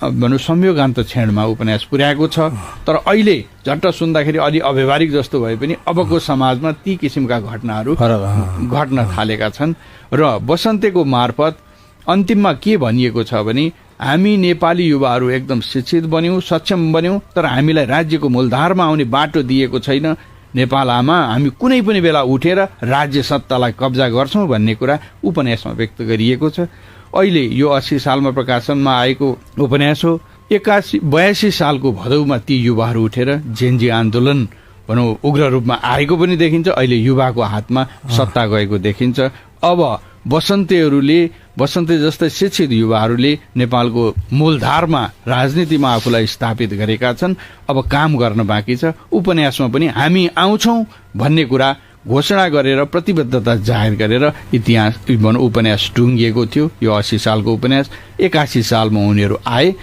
भनौँ संयोगान्त क्षणमा उपन्यास पुर्याएको छ। तर अहिले झट्ट सुन्दाखेरि अलि अव्यवहारिक जस्तो भए पनि अबको समाजमा ती किसिमका घटनाहरू घट्न थालेका छन् र बसन्तीको मार्फत अन्तिममा के भनिएको छ भने हामी नेपाली युवाहरू एकदम शिक्षित बन्यौँ, सक्षम बन्यौँ, तर हामीलाई राज्यको मूलधारमा आउने बाटो दिएको छैन। नेपालमा हामी कुनै पनि बेला उठेर राज्य सत्तालाई कब्जा गर्छौँ भन्ने कुरा उपन्यासमा व्यक्त गरिएको छ। अहिले यो 80 सालमा प्रकाशनमा आएको उपन्यास हो। 82 सालको भदौमा ती युवाहरू उठेर जेन्जी आन्दोलन भनौँ उग्र रूपमा आएको पनि देखिन्छ। अहिले युवाको हातमा सत्ता गएको देखिन्छ। अब बसन्ती जस्तै शिक्षित युवाहरूले नेपालको मूलधारमा राजनीतिमा आफूलाई स्थापित गरेका छन्। अब काम गर्न बाँकी छ। उपन्यासमा पनि हामी आउँछौँ भन्ने कुरा घोषणा गरेर प्रतिबद्धता जाहेर गरेर इतिहास उपन्यास टुङ्गिएको थियो। यो 80 सालको उपन्यास 81 सालमा उनीहरू आए।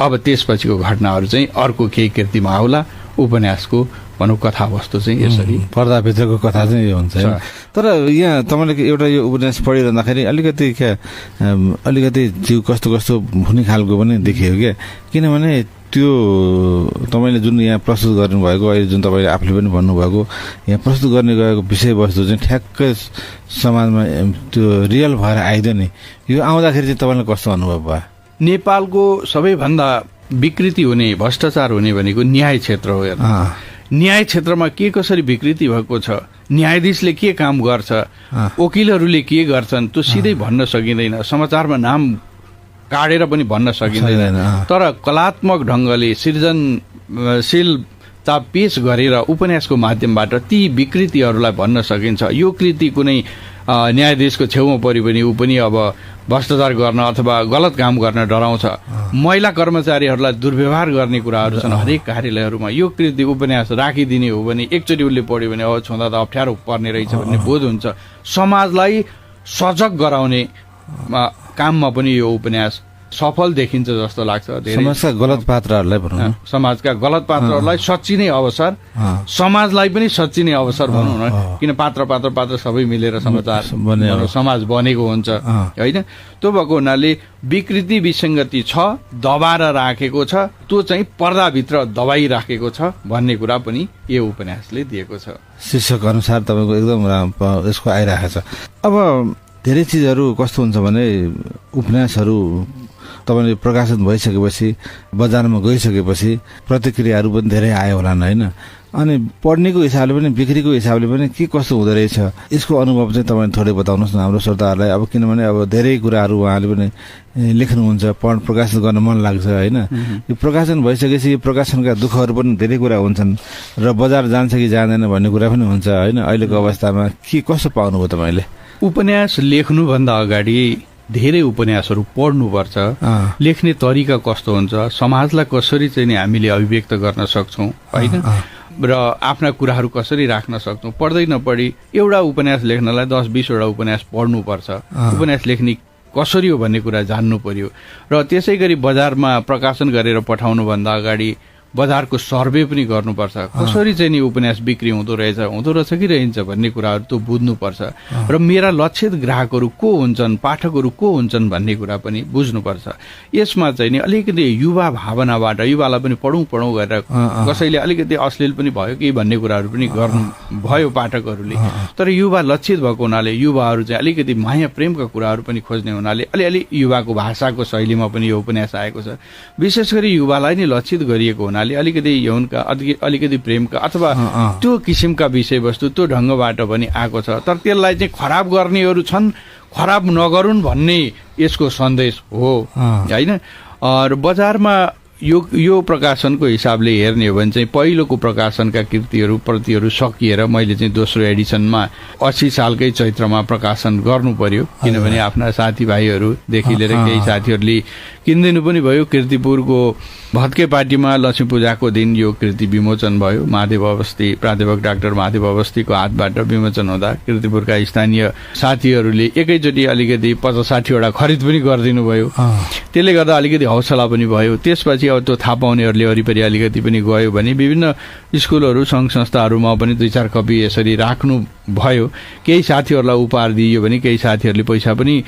अब त्यसपछिको घटनाहरू चाहिँ अर्को केही कृतिमा आउला। उपन्यासको भनौँ कथावस्तु चाहिँ यसरी पर्दाभित्रको कथा चाहिँ यो हुन्छ। तर यहाँ तपाईँले एउटा यो उपन्यास पढिरहँदाखेरि अलिकति जिउ कस्तो हुने खालको पनि देखियो क्या। किनभने त्यो तपाईँले जुन यहाँ प्रस्तुत गर्नुभएको अहिले जुन तपाईँले आफूले पनि भन्नुभएको यहाँ प्रस्तुत गर्ने गएको विषयवस्तु चाहिँ ठ्याक्कै समाजमा त्यो रियल भएर आइदियो नि। यो आउँदाखेरि चाहिँ तपाईँलाई कस्तो अनुभव भयो? नेपालको सबैभन्दा विकृति हुने भ्रष्टाचार हुने भनेको न्याय क्षेत्र हो। न्याय क्षेत्रमा के कसरी विकृति भएको छ, न्यायाधीशले के काम गर्छ, वकिलहरूले के गर्छन् त्यो सिधै भन्न सकिँदैन। समाचारमा नाम काटेर पनि भन्न सकिँदैन। तर कलात्मक ढङ्गले सृजनशीलता पेश गरेर उपन्यासको माध्यमबाट ती विकृतिहरूलाई भन्न सकिन्छ। यो कृति कुनै न्यायाधीशको छेउमा पऱ्यो भने ऊ पनि अब भ्रष्टाचार गर्न अथवा गलत काम गर्न डराउँछ। महिला कर्मचारीहरूलाई दुर्व्यवहार गर्ने कुराहरू छन् हरेक कार्यालयहरूमा। यो कृति उपन्यास राखिदिने हो भने एकचोटि उसले पढ्यो भने अब छुँदा त अप्ठ्यारो पर्ने रहेछ भन्ने बोध हुन्छ। समाजलाई सजग गराउने काममा पनि यो उपन्यास सफल देखिन्छ जस्तो लाग्छ। समाजका गलत पात्रहरूलाई भनौँ, समाजका गलत पात्रहरूलाई सच्चिने अवसर, समाजलाई पनि सच्चिने अवसर भनौँ न। किन पात्र सबै मिलेर समाज बनेको हुन्छ होइन। त्यो भएको हुनाले विकृति विसङ्गति छ, दबाएर राखेको छ, त्यो चाहिँ पर्दाभित्र दबाई राखेको छ भन्ने कुरा पनि यो उपन्यासले दिएको छ। शीर्षक अनुसार तपाईँको एकदम यसको आइरहेको छ। अब धेरै चिजहरू कस्तो हुन्छ भने उपन्यासहरू तपाईँले प्रकाशन भइसकेपछि बजारमा गइसकेपछि प्रतिक्रियाहरू पनि धेरै आयो होला होइन। अनि पढ्नेको हिसाबले पनि बिक्रीको हिसाबले पनि के कस्तो हुँदो रहेछ यसको अनुभव चाहिँ तपाईँले थोरै बताउनुहोस् न हाम्रो श्रोताहरूलाई। अब किनभने अब धेरै कुराहरू उहाँले पनि लेख्नुहुन्छ, प्रकाशन गर्न मन लाग्छ होइन। यो प्रकाशन भइसकेपछि यो प्रकाशनका दुःखहरू पनि धेरै कुरा हुन्छन् र बजार जान्छ कि जाँदैन भन्ने कुरा पनि हुन्छ होइन। अहिलेको अवस्थामा के कस्तो पाउनुभयो तपाईँले? उपन्यास लेख्नुभन्दा अगाडि धेरै उपन्यासहरू पढ्नुपर्छ। लेख्ने तरिका कस्तो हुन्छ, समाजलाई कसरी चाहिँ नि हामीले अभिव्यक्त गर्न सक्छौँ होइन, र आफ्ना कुराहरू कसरी राख्न सक्छौँ। पढ्दै नपढी एउटा उपन्यास लेख्नलाई 10-20 वटा उपन्यास पढ्नुपर्छ। उपन्यास लेख्ने कसरी हो भन्ने कुरा जान्नु पर्यो। र त्यसै गरी बजारमा प्रकाशन गरेर पठाउनुभन्दा अगाडि बजारको सर्वे पनि गर्नुपर्छ। कसरी चाहिँ नि उपन्यास बिक्री हुँदो रहेछ कि रहन्छ भन्ने कुराहरू त बुझ्नुपर्छ। र मेरा लक्षित ग्राहकहरू को हुन्छन्, पाठकहरू को हुन्छन् भन्ने कुरा पनि बुझ्नुपर्छ। यसमा चाहिँ नि अलिकति युवा भावनाबाट युवालाई पनि पढौँ गरेर कसैले अलिकति अश्लील पनि भयो कि भन्ने कुराहरू पनि गर्नु भयो पाठकहरूले। तर युवा लक्षित भएको हुनाले युवाहरू चाहिँ अलिकति माया प्रेमका कुराहरू पनि खोज्ने हुनाले अलिअलि युवाको भाषाको शैलीमा पनि यो उपन्यास आएको छ। विशेष गरी युवालाई नै लक्षित गरिएको हुनाले हुनाले अलिकति यौनका अलिकति प्रेमका अथवा त्यो किसिमका विषयवस्तु त्यो ढङ्गबाट पनि आएको छ। तर त्यसलाई चाहिँ खराब गर्नेहरू छन्, खराब नगरून् भन्ने यसको सन्देश हो होइन। र बजारमा यो प्रकाशनको हिसाबले हेर्ने हो भने चाहिँ पहिलोको प्रकाशनका प्रतिहरू सकिएर मैले चाहिँ दोस्रो एडिसनमा 80 सालकै चैत्रमा प्रकाशन गर्नु पर्यो, किनभने आफ्ना साथीभाइहरूदेखि लिएर केही साथीहरूले किनिदिनु पनि भयो। किर्तिपुरको भत्के पार्टीमा लक्ष्मी पूजाको दिन यो कृति विमोचन भयो। महादेव अवस्थी, प्राध्यापक डाक्टर महादेव अवस्थीको हातबाट विमोचन हुँदा किर्तिपुरका स्थानीय साथीहरूले एकैचोटि अलिकति 50-60 वटा खरिद पनि गरिदिनु भयो। त्यसले गर्दा अलिकति हौसला पनि भयो। त्यसपछि अब त्यो थाहा पाउनेहरूले वरिपरि अलिकति पनि गयो भने विभिन्न स्कुलहरू सङ्घ संस्थाहरूमा पनि 2-4 कपी यसरी राख्नु भयो। केही साथीहरूलाई उपहार दिइयो भने केही साथीहरूले पैसा पनि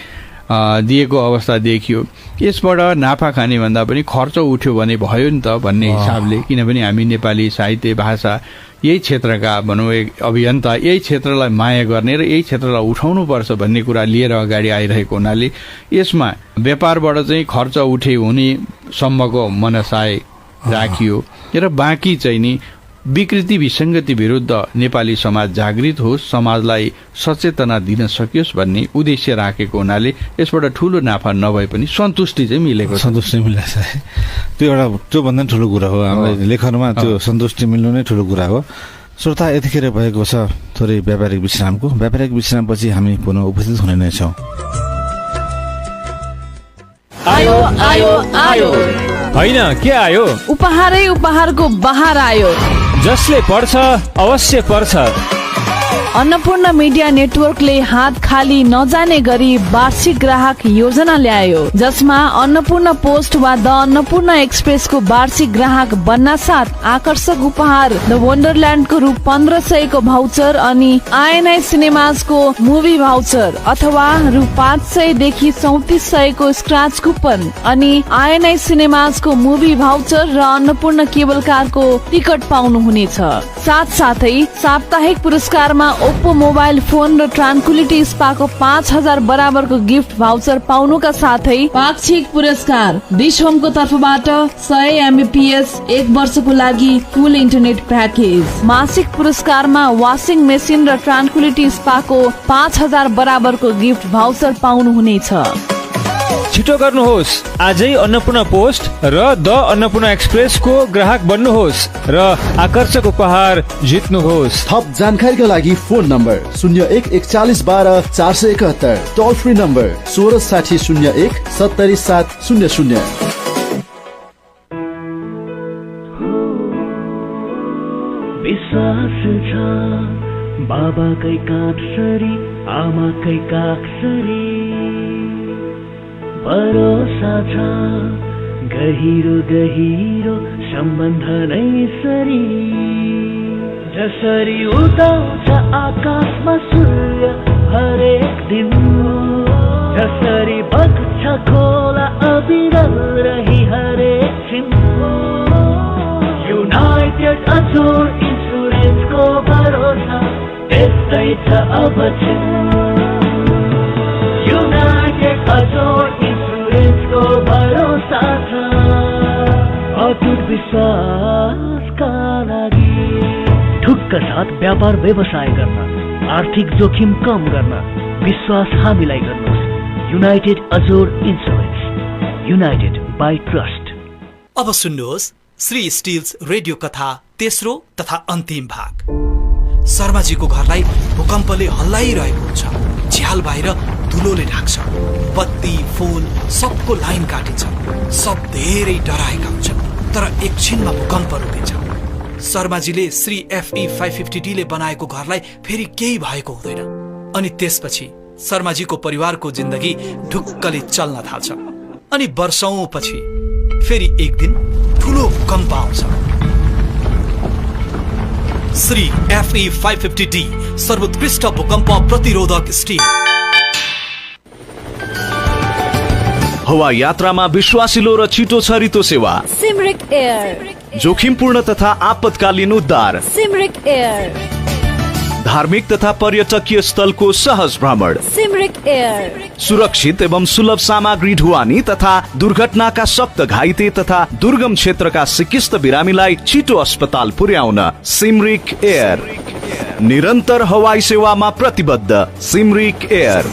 दिएको अवस्था देखियो। यसबाट नाफा खाने भन्दा पनि खर्च उठ्यो भने भयो नि त भन्ने हिसाबले, किनभने हामी नेपाली साहित्य भाषा यही क्षेत्रका भनौँ अभियन्ता यही क्षेत्रलाई माया गर्ने र यही क्षेत्रलाई उठाउनुपर्छ भन्ने कुरा लिएर अगाडि आइरहेको हुनाले यसमा व्यापारबाट चाहिँ खर्च उठे हुने सम्मको मनसाय राखियो र बाँकी चाहिँ नि विकृति विसङ्गति विरुद्ध नेपाली समाज जागृत होस्, समाजलाई सचेतना दिन सकियोस् भन्ने उद्देश्य राखेको हुनाले यसबाट ठुलो नाफा नभए पनि सन्तुष्टि चाहिँ मिलेको छ। सन्तुष्टि मिलेको छ, त्यो एउटा त्योभन्दा ठुलो कुरा हो। हाम्रो लेखनमा त्यो सन्तुष्टि मिल्नु नै ठुलो कुरा हो। श्रोता, यतिखेर भएको छ थोरै व्यापारिक विश्रामको। व्यापारिक विश्रामपछि हामी पुनः उपस्थित हुने नै छौँ। आयो आयो आयो होइन के आयो? उपहारै उपहारको बहार आयो। जसले पढ्छ अवश्य पढ्छ। अन्नपूर्ण मिडिया नेटवर्कले हात खाली नजाने गरी वार्षिक ग्राहक योजना ल्यायो, जसमा अन्नपूर्ण पोस्ट वा द अन्नपूर्ण एक्सप्रेसको वार्षिक ग्राहक बन्न साथ आकर्षक उपहार द वन्डरल्यान्डको रु 1500 को भाउचर अनि आइएनआई सिनेमाजको मुभी भाउचर अथवा रु 500 देखि 3400 को स्क्रैच कुपन अनि आइएनआई सिनेमाजको मुभी भाउचर र अन्नपूर्ण केबल कारको टिकट पाउनुहुनेछ। साथसाथै साप्ताहिक पुरस्कारमा ओप्पो मोबाइल फोन र ट्रान्कुलिटी स्पाको 5000 बराबरको गिफ्ट भाउचर पाउनुका साथै पाक्षिक पुरस्कार डिश होमको तर्फबाट 100 एमबीपीएस 1 वर्षको लागि फुल इन्टरनेट प्याकेज। मासिक पुरस्कारमा वासिङ मेसिन र ट्रान्कुलिटी स्पाको 5000 बराबरको गिफ्ट भाउचर पाउनुहुनेछ। छिटो गर्नुहोस्, आजै अन्नपूर्ण पोस्ट र द अन्नपूर्ण एक्सप्रेसको ग्राहक बन्नुहोस् र आकर्षक उपहार जित्नुहोस्। थप जानकारीका लागि फोन नम्बर 014112 टोल फ्री नम्बर 166001 70700। विश्वास छ बाबाकै काखसरी आमाकै काखसरी, भरोसा छ गहिरो गहिरो सम्बन्ध नै सरी। जसरी उदाउँछ आकाशमा सूर्य हरेक दिन, जसरी बग्छ खोला अविरल रही हरेक छिन। युनाइटेड अजोर इन्सुरेन्सको भरोसा त्यस्तै छ अब छिन। युनाइटेड अजोर इन्सुरेन्सको भरोसा छ अटुट विश्वासका लागि। ठुक्क साथ व्यापार व्यवसाय गर्न, आर्थिक जोखिम कम गर्न विश्वास हामीलाई गर्नुहोस्। United Ajod insurance, united by trust. अब सुन्नुहोस् श्री स्टिल्स रेडियो कथा तेस्रो तथा अन्तिम भाग। शर्माजीको घरलाई भूकम्पले हल्लाइरहेको हुन्छ। झ्याल बाहिर धुलोले ढाक्छ, बत्ती फोन सबको लाइन काटिन्छ। सब धेरै डराएका हुन्छन्, तर एकछिनमा भूकम्प रोकिन्छ। शर्माजीले श्री FE 550D ले बनाएको घरलाई फेरि केही भएको हुँदैन। अनि त्यसपछि शर्माजीको परिवारको जिन्दगी ढुक्कले चल्न थाल्छ। अनि वर्षौं पछि फेरि एक दिन ठुलो भूकम्प आउँछ। श्री FE 550D सर्वोत्कृष्ट भूकम्प प्रतिरोधक स्टिल। हवा यात्रामा विश्वासिलो र छिटो छरितो सेवा सिमरिक एयर। जोखिमपूर्ण तथा आपतकालीन उद्धार सिमरिक एयर। धार्मिक तथा पर्यटकीय स्थलको सहज भ्रमण, सिमरिक एयर, सुरक्षित एवं सुलभ सामग्री ढुवानी तथा दुर्घटनाका सक्त घाइते तथा दुर्गम क्षेत्रका सिकिस्त बिरामीलाई छिटो अस्पताल पुर्याउन सिमरिक एयर। निरन्तर हवाई सेवामा प्रतिबद्ध सिमरिक एयर।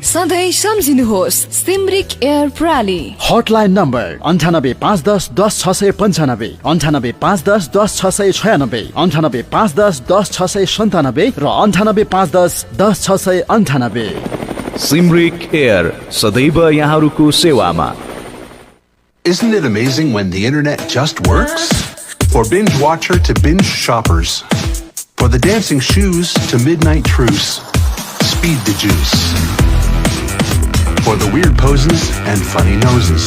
सधैँ सम्झिनुहोस् सिमरिक एयर प्राली। हटलाइन नम्बर 9851010695, 9851010696, 9851010697 र 9851010698। सिमरिक एयर सदैव यहाँहरूको सेवामा। Isn't it amazing when the internet just works? For binge watcher to binge shoppers, for the dancing shoes to midnight truce, speed the juice. For the weird poses and funny noses,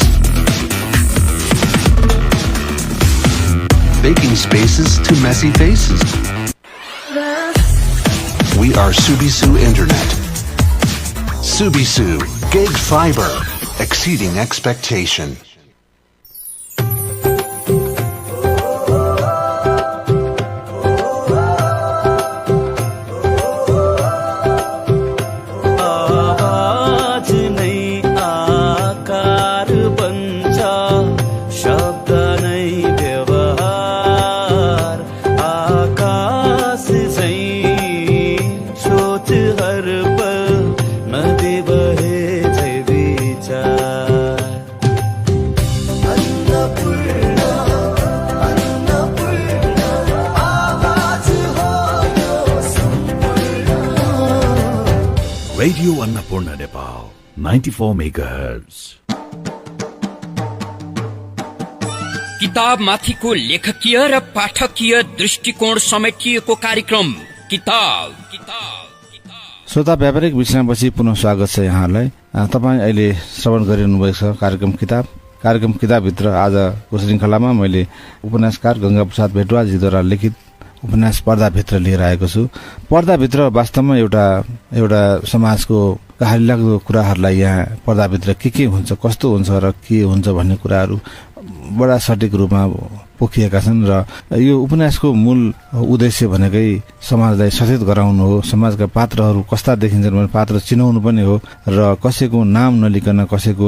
baking spaces to messy faces. We are Subisu Internet. Subisu, gig fiber, exceeding expectation. Radio Annapurna Nepal, 94 MHz. किताब माथिको लेखकीय र पाठकीय दृष्टिकोण समेटिएको कार्यक्रम किताब। श्रोता, व्यापारिक विश्रामपछि पुनः स्वागत छ यहाँलाई। तपाईँ अहिले श्रवण गरिरहनु भएको छ कार्यक्रम किताबभित्र आजको श्रृङ्खलामा मैले उपन्यासकार गंगा प्रसाद भेटवालजीद्वारा लिखित उपन्यास पर्दाभित्र लिएर आएको छु। पर्दाभित्र वास्तवमा एउटा समाजको कहानी लाग्दो कुराहरूलाई यहाँ पर्दाभित्र के हुन्छ, कस्तो हुन्छ र के हुन्छ भन्ने कुराहरू बडा सटीक रूपमा पोखिएका छन् र यो उपन्यासको मूल उद्देश्य भनेकै समाजलाई सचेत गराउनु हो। समाजका पात्रहरू कस्ता देखिन्छन् भने पात्र चिनाउनु पनि हो र कसैको नाम नलिकन, कसैको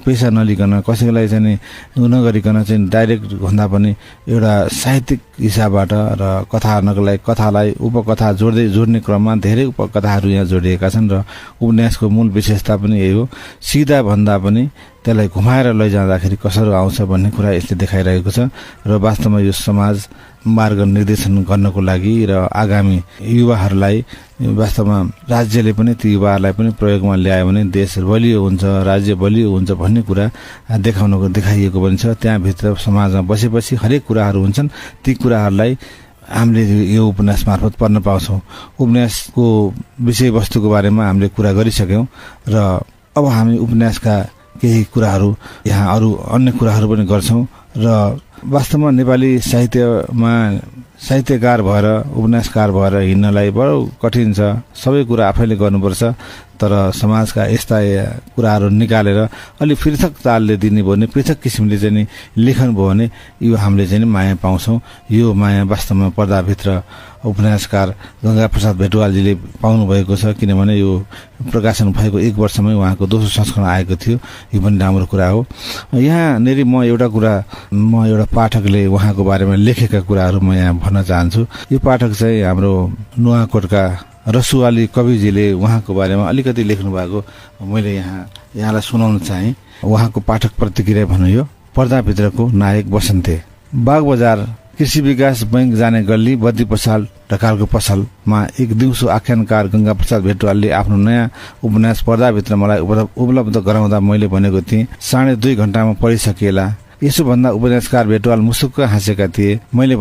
पेसा नलिकन, कसैलाई चाहिँ नगरिकन चाहिँ डाइरेक्ट भन्दा पनि एउटा साहित्यिक हिसाबबाट र कथालाई उपकथा जोड्ने क्रममा धेरै उपकथाहरू यहाँ जोडिएका छन् र उपन्यासको मूल विशेषता पनि यही हो। सिधा भन्दा पनि त्यसलाई घुमाएर लैजाँदाखेरि कसरी आउँछ भन्ने कुरा यसले देखाइरहेको छ र वास्तवमा यो समाज मार्ग निर्देशन गर्नको लागि र आगामी युवाहरूलाई वास्तवमा राज्यले पनि ती युवाहरूलाई पनि प्रयोगमा ल्यायो भने देश बलियो हुन्छ, राज्य बलियो हुन्छ भन्ने कुरा देखाइएको पनि छ। त्यहाँभित्र समाजमा बसेपछि हरेक कुराहरू हुन्छन्, ती कुराहरूलाई हामीले यो उपन्यास मार्फत पढ्न पाउँछौँ। उपन्यासको विषयवस्तुको बारेमा हामीले कुरा गरिसक्यौँ र अब हामी उपन्यासका केही कुराहरू यहाँ अरू अन्य कुराहरू पनि गर्छौँ र वास्तवमा नेपाली साहित्यमा साहित्यकार भएर उपन्यासकार भएर हिँड्नलाई बडो कठिन छ। सबै कुरा आफैले गर्नुपर्छ, तर समाजका यस्ता कुराहरू निकालेर अलि पृथक तालले दिने भयो भने, पृथक किसिमले चाहिँ लेखन भयो भने यो हामीले चाहिँ माया पाउँछौँ। यो माया वास्तवमा पर्दाभित्र उपन्यासकार गंगा प्रसाद भेटवालजीले पाउनु भएको छ, किनभने यो प्रकाशन भएको 1 वर्षमै उहाँको दोस्रो संस्करण आएको थियो। यो पनि राम्रो कुरा हो। यहाँनिर म एउटा पाठकले उहाँको बारेमा लेखेका कुराहरू म यहाँ भन्न चाहन्छु। यो पाठक चाहिँ हाम्रो नुवाकोटका रसुवाली कविजीले उहाँको बारेमा अलिकति लेख्नु भएको मैले यहाँलाई सुनाउन चाहेँ। उहाँको पाठक प्रतिक्रिया भन्नु यो। पर्दाभित्रको नायक बसन्ते। बाग बजार कृषि विकास बैंक जाने गल्ली बद्दी पसल ढकालको पसलमा एक दिउँसो आख्यानकार गंगा प्रसाद भेटवालले आफ्नो नयाँ उपन्यास पर्दाभित्र मलाई उपलब्ध गराउँदा मैले भनेको थिएँ 2.5 घण्टामा पढिसकेला। यसो भन्दा उपन्यासकार भेटवाल मुसुक्क हाँसेका थिए। मैले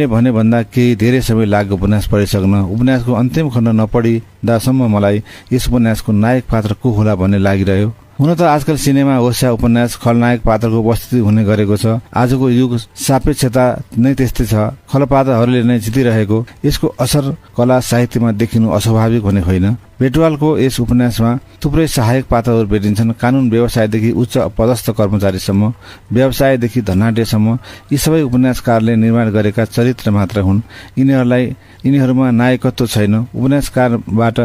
भने भन्दा केही धेरै समय लाग्यो उपन्यास पढिसक्न। उपन्यासको अन्तिम खण्ड नपढिदासम्म मलाई यस उपन्यासको नायक पात्र को होला भन्ने लागिरह्यो। हुन त आजकल सिनेमा होस् या उपन्यास खलनायक पात्रको उपस्थिति हुने गरेको छ। आजको युग सापेक्षता नै त्यस्तै छ, खलपात्रहरूले नै जितिरहेको। यसको असर कला साहित्यमा देखिनु अस्वाभाविक हुने होइन। बेटवालको यस उपन्यासमा थुप्रै सहायक पात्रहरू भेटिन्छन्। कानुन व्यवसायदेखि उच्च पदस्थ कर्मचारीसम्म, व्यवसायदेखि धनाढ्यसम्म यी सबै उपन्यासकारले निर्माण गरेका चरित्र मात्र हुन्। यिनीहरूमा नायकत्व छैन। उपन्यासकारबाट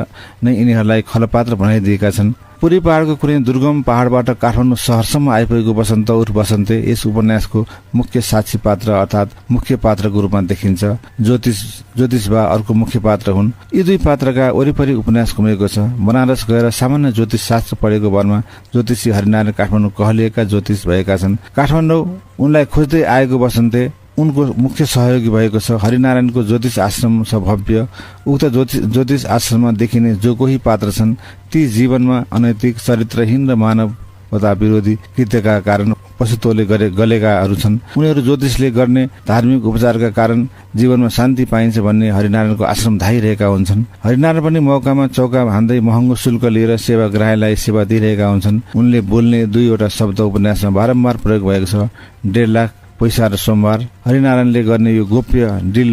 नै यिनीहरूलाई खलपात्र बनाइदिएका छन्। पुरी पहाडको कुनै दुर्गम पहाडबाट काठमाडौँ शहरसम्म आइपुगेको बसन्त उर्फ बसन्ते यस उपन्यासको मुख्य साक्षी पात्र अर्थात् मुख्य पात्रको रूपमा देखिन्छ। ज्योतिष बा अर्को मुख्य पात्र हुन्। यी दुई पात्रका वरिपरि उपन्यास घुमेको छ। बनारस गएर सामान्य ज्योतिष शास्त्र पढेको भरमा ज्योतिषी हरिनारायण काठमाडौँ कहलिएका ज्योतिष भएका छन्। काठमाडौँ उनलाई खोज्दै आएको बसन्ते उनको मुख्य सहयोगी भएको छ। हरिनारायणको ज्योतिष आश्रम छ भव्य। उक्त ज्योतिष आश्रममा देखिने जो कोही पात्र छन् ती जीवनमा अनैतिक, चरित्रहीन र मानवता विरोधी कृत्यका कारण पशुत्वले गलेकाहरू छन्। उनीहरू ज्योतिषले गर्ने धार्मिक उपचारका कारण जीवनमा शान्ति पाइन्छ भन्ने हरिनारायणको आश्रम धाइरहेका हुन्छन्। हरिनारायण पनि मौकामा चौका हान्दै महँगो शुल्क लिएर सेवाग्राहीलाई सेवा दिइरहेका हुन्छन्। उनले बोल्ने 2वटा शब्द उपन्यासमा बारम्बार प्रयोग भएको छ, 1.5 लाख पैसा र सोमबार। हरिनारायणले गर्ने यो गोप्य डिल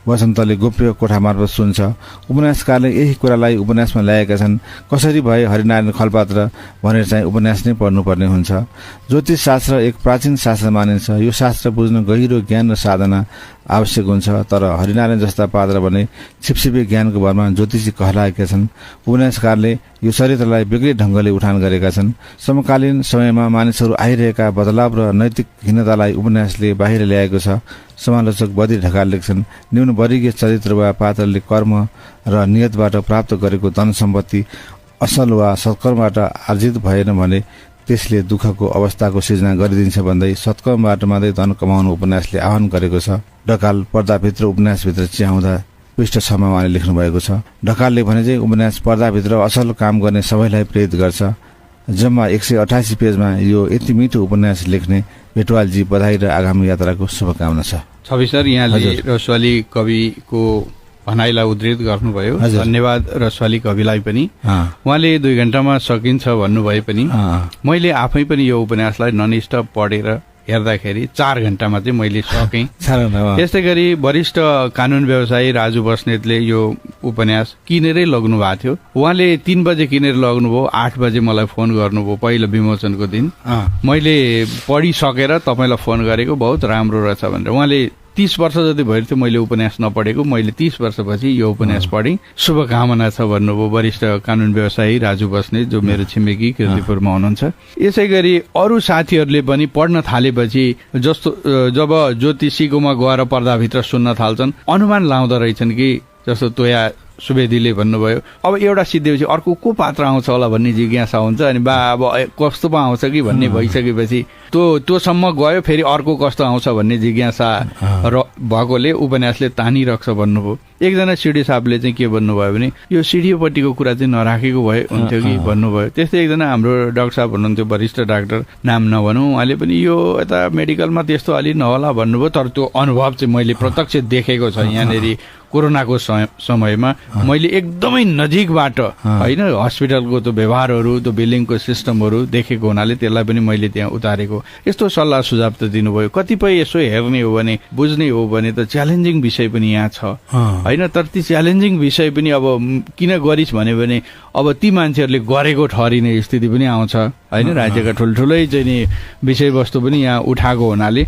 वसन्तले गोप्य कोठा मार्फत सुन्छ। उपन्यासकारले यही कुरालाई उपन्यासमा ल्याएका छन्। कसरी भए हरिनारायण खलपात्र भनेर चाहिँ उपन्यास नै पढ्नुपर्ने हुन्छ। ज्योतिष शास्त्र एक प्राचीन शास्त्र मानिन्छ। यो शास्त्र बुझ्न गहिरो ज्ञान र साधना आवश्यक हुन्छ। तर हरिनारायण जस्ता पात्र भने छिपछिपे ज्ञानको भरमा ज्योतिषी कहलाएका छन्। उपन्यासकारले यो चरित्रलाई बेग्लै ढङ्गले उठान गरेका छन्। समकालीन समयमा मानिसहरू आइरहेका बदलाव र नैतिकहीनतालाई उपन्यासले बाहिर ल्याएको छ। समालोचक बद्री ढकाल लेख्छन्, न्यून वर्गीय चरित्र वा पात्रले कर्म र नियतबाट प्राप्त गरेको धन सम्पत्ति असल वा सत्कर्मबाट आर्जित भएन भने त्यसले दुःखको अवस्थाको सिर्जना गरिदिन्छ भन्दै सत्कर्मबाट मात्रै धन कमाउनु उपन्यासले आह्वान गरेको छ। ढकाल पर्दाभित्र उपन्यासभित्र च्याउँदा पृष्ठ 6मा उहाँले लेख्नु भएको छ। ढकालले भने चाहिँ उपन्यास पर्दाभित्र असल काम गर्ने सबैलाई प्रेरित गर्छ। जम्मा 188 पेजमा यो यति मिठो उपन्यास लेख्ने बेटवालजी बधाई र आगामी यात्राको शुभकामना छ। छवि सर, यहाँले रसवाली कविको भनाइलाई उद्धृत गर्नुभयो। धन्यवाद रसवाली कविलाई पनि। उहाँले 2 घण्टामा सकिन्छ भन्नुभए पनि मैले आफै पनि यो उपन्यासलाई ननस्टप पढेर हेर्दाखेरि 4 घण्टामा चाहिँ मैले सकेँ। यस्तै गरी वरिष्ठ कानून व्यवसायी राजु बस्नेतले यो उपन्यास किनेरै लग्नु भएको थियो। उहाँले 3 बजे किनेर लग्नुभयो, 8 बजे मलाई फोन गर्नुभयो पहिलो विमोचनको दिन। मैले पढिसकेर तपाईँलाई फोन गरेको, बहुत राम्रो रहेछ भनेर। उहाँले 30 वर्ष जति भयो थियो मैले उपन्यास नपढेको, मैले 30 वर्षपछि यो उपन्यास पढेँ, शुभकामना छ भन्नुभयो वरिष्ठ कानून व्यवसायी राजु बस्नेत, जो मेरो छिमेकी किर्तिपुरमा हुनुहुन्छ। यसै गरी अरू साथीहरूले पनि पढ्न थालेपछि जब ज्योतिषीकोमा गएर पर्दाभित्र सुन्न थाल्छन्, अनुमान लाउँदो रहेछन् कि जस्तो तोया सुवेदीले भन्नुभयो, अब एउटा सिद्धिएपछि अर्को को पात्र आउँछ होला भन्ने जिज्ञासा हुन्छ। अनि अब कस्तो पो आउँछ कि भन्ने भइसकेपछि त्योसम्म गयो, फेरि अर्को कस्तो आउँछ भन्ने जिज्ञासा भएकोले उपन्यासले तानिरक्छ भन्नुभयो। एकजना सिडी साहबले चाहिँ के भन्नुभयो भने यो सिडियोपट्टिको कुरा चाहिँ नराखेको भए हुन्थ्यो कि भन्नुभयो। त्यस्तै एकजना हाम्रो डाक्टर साहब हुनुहुन्थ्यो, वरिष्ठ डाक्टर, नाम नभनौँ, उहाँले पनि यो यता मेडिकलमा त्यस्तो अलि नहोला भन्नुभयो। तर त्यो अनुभव चाहिँ मैले प्रत्यक्ष देखेको छ। यहाँनिर कोरोनाको समयमा मैले एकदमै नजिकबाट होइन हस्पिटलको त्यो व्यवहारहरू, त्यो बिलिङको सिस्टमहरू देखेको हुनाले त्यसलाई पनि मैले त्यहाँ उतारेको। यस्तो सल्लाह सुझाव त दिनुभयो। कतिपय यसो हेर्ने हो भने, बुझ्ने हो भने त च्यालेन्जिङ विषय पनि यहाँ छ होइन। तर ती च्यालेन्जिङ विषय पनि अब किन गरिस् भन्यो भने अब ती मान्छेहरूले गरेको ठहरिने स्थिति पनि आउँछ होइन। राज्यका ठुल्ठुलै चाहिँ नि विषयवस्तु पनि यहाँ उठाएको हुनाले।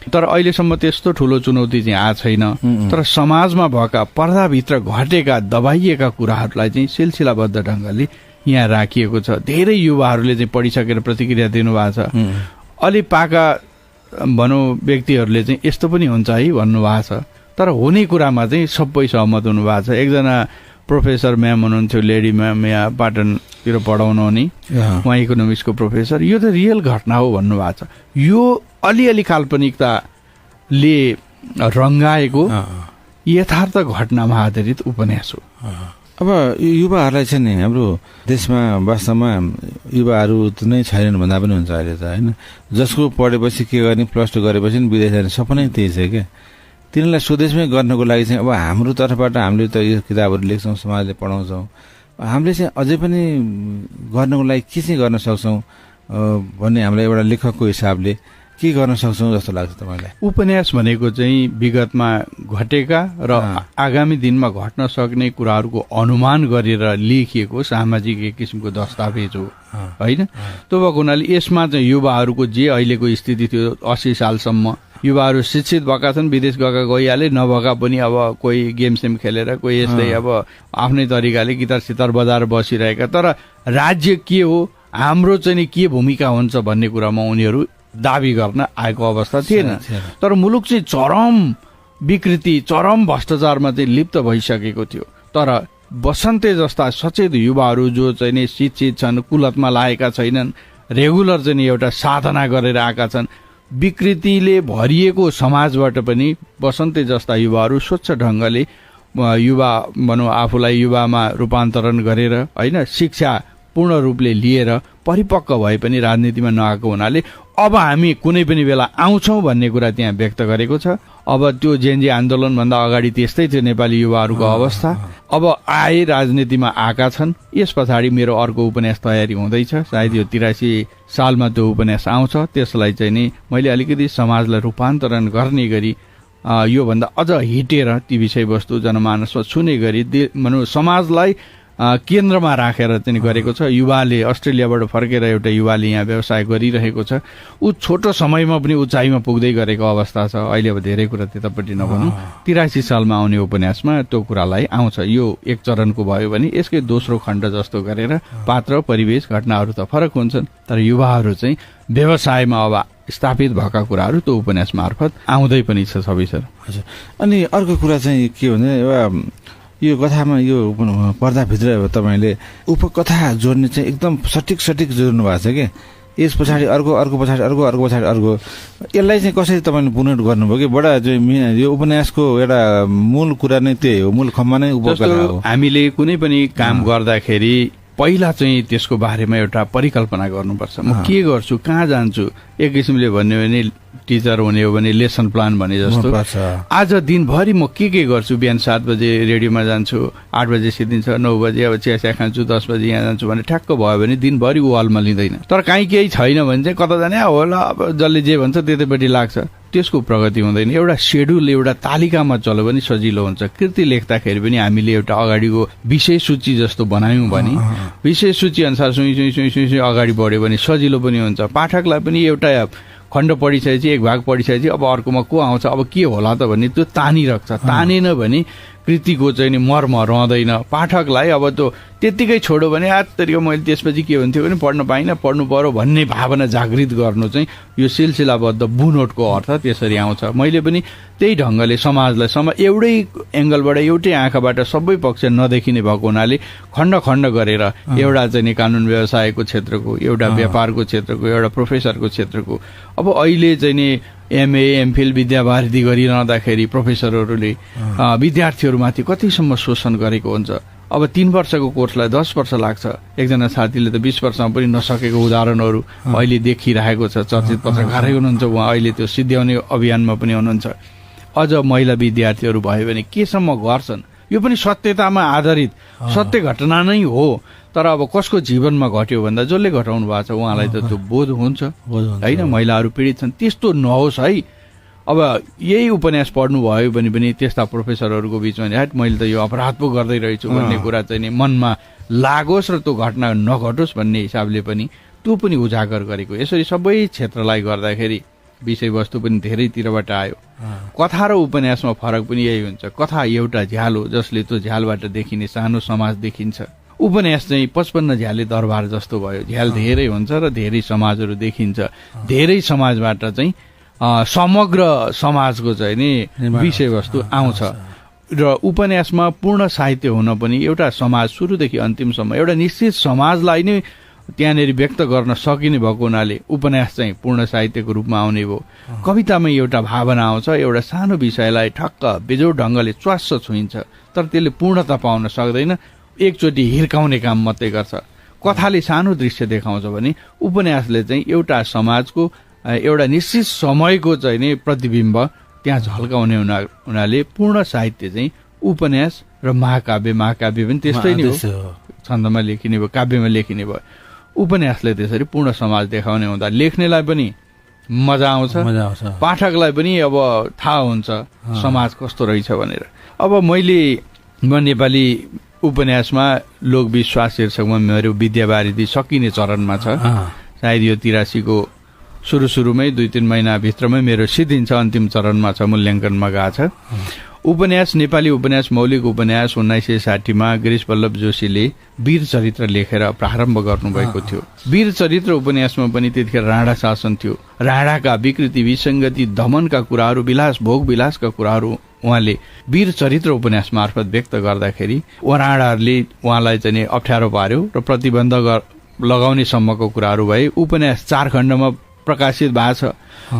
तर अहिलेसम्म त्यस्तो ठुलो चुनौती चाहिँ आएको छैन। तर समाजमा भएका पर्दाभित्र घटेका दबाइएका कुराहरूलाई चाहिँ सिलसिलाबद्ध ढङ्गले यहाँ राखिएको छ। धेरै युवाहरूले चाहिँ पढिसकेर प्रतिक्रिया दिनुभएको छ। अलि पाका भनौँ व्यक्तिहरूले चाहिँ यस्तो पनि हुन्छ है भन्नुभएको छ। तर हुने कुरामा चाहिँ सबै सहमत हुनुभएको छ। एकजना प्रोफेसर म्याम हुनुहुन्थ्यो, लेडी म्याम, यहाँ पाटनतिर पढाउनु हुने, उहाँ इकोनोमिक्सको प्रोफेसर, यो त रियल घटना हो भन्नुभएको छ। यो अलिअलि काल्पनिकताले रङ्गाएको यथार्थ घटनामा आधारित उपन्यास हो। अब युवाहरूलाई चाहिँ नि हाम्रो देशमा वास्तवमा युवाहरू नै छैनन् भन्दा पनि हुन्छ अहिले त होइन। जसको पढेपछि के गर्ने, +2 गरेपछि विदेश जाने सपनै त्यही छ क्या। तिनीहरूलाई स्वदेशमै गर्नको लागि चाहिँ अब हाम्रो तर्फबाट हामीले त यो किताबहरू लेख्छौँ, समाजले पढाउँछौँ, हामीले चाहिँ अझै पनि गर्नको लागि के चाहिँ गर्न सक्छौँ भन्ने हामीलाई एउटा लेखकको हिसाबले के गर्न सक्छौँ जस्तो लाग्छ तपाईँलाई? उपन्यास भनेको चाहिँ विगतमा घटेका र आगामी दिनमा घट्न सक्ने कुराहरूको अनुमान गरेर लेखिएको सामाजिक एक किसिमको दस्तावेज हो होइन। त्यो भएको हुनाले यसमा चाहिँ युवाहरूको जे अहिलेको स्थिति थियो 80 सालसम्म युवाहरू शिक्षित भएका छन्, विदेश गएका गइहाले, नभएका पनि अब कोही गेमसेम खेलेर कोही यस्तै अब आफ्नै तरिकाले गिटार सितार बजाएर बसिरहेका। तर राज्य के हो, हाम्रो चाहिँ के भूमिका हुन्छ भन्ने कुरामा उनीहरू दाबी गर्न आएको अवस्था थिएन। तर मुलुक चाहिँ चरम विकृति, चरम भ्रष्टाचारमा चाहिँ लिप्त भइसकेको थियो। तर बसन्ते जस्ता सचेत युवाहरू जो चाहिँ नि शिक्षित छन्, कुलतमा लागेका छैनन्, रेगुलर चाहिँ एउटा साधना गरेर आएका छन्, विकृतिले भरिएको समाजबाट पनि बसन्ते जस्ता युवाहरू स्वच्छ ढङ्गले युवा भनौँ आफूलाई युवामा रूपान्तरण गरेर होइन शिक्षा पूर्ण रूपले लिएर परिपक्व भए पनि राजनीतिमा नआएको हुनाले अब हामी कुनै पनि बेला आउँछौँ भन्ने कुरा त्यहाँ व्यक्त गरेको छ। अब त्यो जेएनजी आन्दोलनभन्दा अगाडि त्यस्तै थियो नेपाली युवाहरूको अवस्था। अब आए राजनीतिमा आएका छन्। यस पछाडि मेरो अर्को उपन्यास तयारी हुँदैछ, सायद यो 83 सालमा त्यो उपन्यास आउँछ। त्यसलाई चाहिँ नि मैले अलिकति समाजलाई रूपान्तरण गर्ने गरी योभन्दा अझ हिटेर ती विषयवस्तु जनमानसमा छुने गरी भनौँ समाजलाई केन्द्रमा राखेर चाहिँ गरेको छ। युवाले अस्ट्रेलियाबाट फर्केर एउटा युवाले यहाँ व्यवसाय गरिरहेको छ। ऊ छोटो समयमा पनि उचाइमा पुग्दै गरेको अवस्था छ। अहिले अब धेरै कुरा त्यतापट्टि नभनौँ, 83 सालमा आउने उपन्यासमा त्यो कुरालाई आउँछ। यो एक चरणको भयो भने यसकै दोस्रो खण्ड जस्तो गरेर पात्र, परिवेश, घटनाहरू त फरक हुन्छन्, तर युवाहरू चाहिँ व्यवसायमा अब स्थापित भएका कुराहरू त्यो उपन्यास मार्फत आउँदै पनि छ सबै सर। हजुर। अनि अर्को कुरा चाहिँ के भने यो कथामा यो पर्दाभित्र तपाईँले उपकथा जोड्ने चाहिँ एकदम सठिक जोड्नु भएको छ कि यस पछाडि अर्को पछाडि अर्को पछाडि अर्को, यसलाई चाहिँ कसरी तपाईँले बुनोट गर्नुभयो कि बडा चाहिँ यो उपन्यासको एउटा मूल कुरा नै त्यही हो, मूल खम्बा नै उपकथा हो। हामीले कुनै पनि काम गर्दाखेरि पहिला चाहिँ त्यसको बारेमा एउटा परिकल्पना गर्नुपर्छ। म के गर्छु, कहाँ जान्छु, एक किसिमले भन्यो भने टिचर हुने हो भने लेसन प्लान भने जस्तो आज दिनभरि म के गर्छु, बिहान 7 बजे रेडियोमा जान्छु, 8 बजे सिद्धिन्छ, 9 बजे अब चिया खान्छु, 10 बजे यहाँ जान्छु भने ठ्याक्क भयो भने दिनभरि वालमा लिँदैन। तर काहीँ केही छैन भने चाहिँ कता जाने होला, अब जसले जे भन्छ त्यतैपट्टि लाग्छ, त्यसको प्रगति हुँदैन। एउटा सेड्युल, एउटा तालिकामा चल्यो भने सजिलो हुन्छ। कृति लेख्दाखेरि पनि हामीले एउटा अगाडिको विषय सूची जस्तो बनायौँ भने विषय सूची अनुसार सुई अगाडि बढ्यो भने सजिलो पनि हुन्छ। पाठकलाई पनि एउटा खण्ड पढिसकेपछि, एक भाग पढिसकेपछि अब अर्कोमा को आउँछ, अब के होला त भन्ने त्यो तानिराख्छ। तानेन भने कृतिको चाहिँ नि मर्म रहँदैन। पाठकलाई अब त्यो त्यत्तिकै छोड्यो भने तरिका मैले त्यसपछि के हुन्थ्यो भने पढ्न पाइनँ, पढ्नु पर्यो भन्ने भावना जागृत गर्नु चाहिँ यो सिलसिलाबद्ध बुनोटको अर्थ त्यसरी आउँछ। मैले पनि त्यही ढङ्गले समाजलाई एउटै एङ्गलबाट, एउटै आँखाबाट सबै पक्ष नदेखिने भएको हुनाले खण्ड खण्ड गरेर एउटा चाहिँ नि कानुन व्यवसायको क्षेत्रको, एउटा व्यापारको क्षेत्रको, एउटा प्रोफेसरको क्षेत्रको। अब अहिले चाहिँ नि एमए एमफिल विद्यावारिधि गरिरहँदाखेरि प्रोफेसरहरूले विद्यार्थीहरूमाथि कतिसम्म शोषण गरेको हुन्छ। अब 3 वर्षको कोर्सलाई 10 वर्ष लाग्छ। एकजना साथीले त 20 वर्षमा पनि नसकेको उदाहरणहरू अहिले देखिरहेको छ। चर्चित पत्रकारै हुनुहुन्छ उहाँ, अहिले त्यो सिद्ध्याउने अभियानमा पनि हुनुहुन्छ। अझ महिला विद्यार्थीहरू भयो भने केसम्म गर्छन्, यो पनि सत्यतामा आधारित सत्य घटना नै हो। तर अब कसको जीवनमा घट्यो भन्दा जसले घटाउनु भएको छ उहाँलाई त त्यो बोध हुन्छ होइन, महिलाहरू पीडित छन्, त्यस्तो नहोस् है। अब यही उपन्यास पढ्नुभयो भने पनि त्यस्ता प्रोफेसरहरूको बिचमा हैट मैले त यो अपराध पो गर्दै रहेछु भन्ने कुरा चाहिँ नि मनमा लागोस् र त्यो घटना नघटोस् भन्ने हिसाबले पनि त्यो पनि उजागर गरेको। यसरी सबै क्षेत्रलाई गर्दाखेरि विषयवस्तु पनि धेरैतिरबाट आयो। कथा र उपन्यासमा फरक पनि यही हुन्छ। कथा एउटा झ्याल हो जसले त्यो झ्यालबाट देखिने सानो समाज देखिन्छ। उपन्यास चाहिँ 55 झ्याले दरबार जस्तो भयो। झ्याल धेरै हुन्छ र धेरै समाजहरू देखिन्छ। धेरै समाजबाट चाहिँ समग्र समाजको चाहिँ नि विषयवस्तु आउँछ। र उपन्यासमा पूर्ण साहित्य हुन पनि एउटा समाज सुरुदेखि अन्तिमसम्म एउटा निश्चित समाजलाई नै त्यहाँनिर व्यक्त गर्न सकिने भएको हुनाले उपन्यास चाहिँ पूर्ण साहित्यको रूपमा आउने भयो। कवितामा एउटा भावना आउँछ, एउटा सानो विषयलाई ठक्क बेजोड ढङ्गले च्वास्स छुइन्छ, तर त्यसले पूर्णता पाउन सक्दैन, एकचोटि हिर्काउने काम मात्रै गर्छ। कथाले सानो दृश्य देखाउँछ भने उपन्यासले चाहिँ एउटा समाजको एउटा निश्चित समयको चाहिँ नि प्रतिबिम्ब त्यहाँ झल्काउने हुनाले पूर्ण साहित्य चाहिँ उपन्यास र महाकाव्य पनि त्यस्तै नै हो। छन्दमा लेखिने भयो, काव्यमा लेखिने भयो। उपन्यासले त्यसरी पूर्ण समाज देखाउने हुँदा लेख्नेलाई पनि मजा आउँछ, पाठकलाई पनि अब थाहा हुन्छ समाज कस्तो रहेछ भनेर। अब म नेपाली उपन्यासमा लोकविश्वास शीर्षकमा मेरो विद्यावारिधि सकिने चरणमा छ। सायद यो 83 को सुरुमै 2-3 महिनाभित्रमै मेरो सिद्धिन्छ, अन्तिम चरणमा छ, मूल्याङ्कनमा गएको छ। उपन्यास, नेपाली उपन्यास, मौलिक उपन्यास 1960 मा गिरीशवल्लभ जोशीले वीर चरित्र लेखेर प्रारम्भ गर्नुभएको थियो। वीर चरित्र उपन्यासमा पनि त्यतिखेर राणा शासन थियो। राणाका विकृति, विसङ्गति, दमनका कुराहरू, विलास, भोग विलासका कुराहरू उहाँले वीर चरित्र उपन्यास मार्फत व्यक्त गर्दाखेरि राणाहरूले उहाँलाई चाहिँ अप्ठ्यारो पार्यो र प्रतिबन्ध लगाउने सम्मको कुराहरू भए। उपन्यास 4 खण्डमा प्रकाशित भएको छ,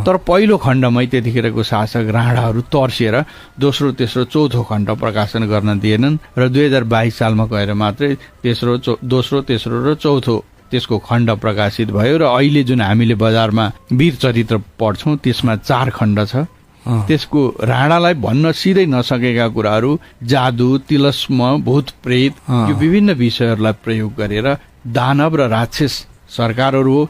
तर पहिलो खण्डमै त्यतिखेरको शासक राणाहरू तर्सिएर दोस्रो, तेस्रो, चौथो खण्ड प्रकाशन गर्न दिएनन् र 2022 सालमा गएर मात्रै दोस्रो, तेस्रो र चौथो त्यसको खण्ड प्रकाशित भयो। र अहिले जुन हामीले बजारमा वीर चरित्र पढ्छौँ त्यसमा 4 खण्ड छ। त्यसको राणालाई भन्न सिधै नसकेका कुराहरू, जादु, तिलस्म, भूत प्रेत, यो विभिन्न विषयहरूलाई प्रयोग गरेर दानव र राक्षस सरकारहरू हो।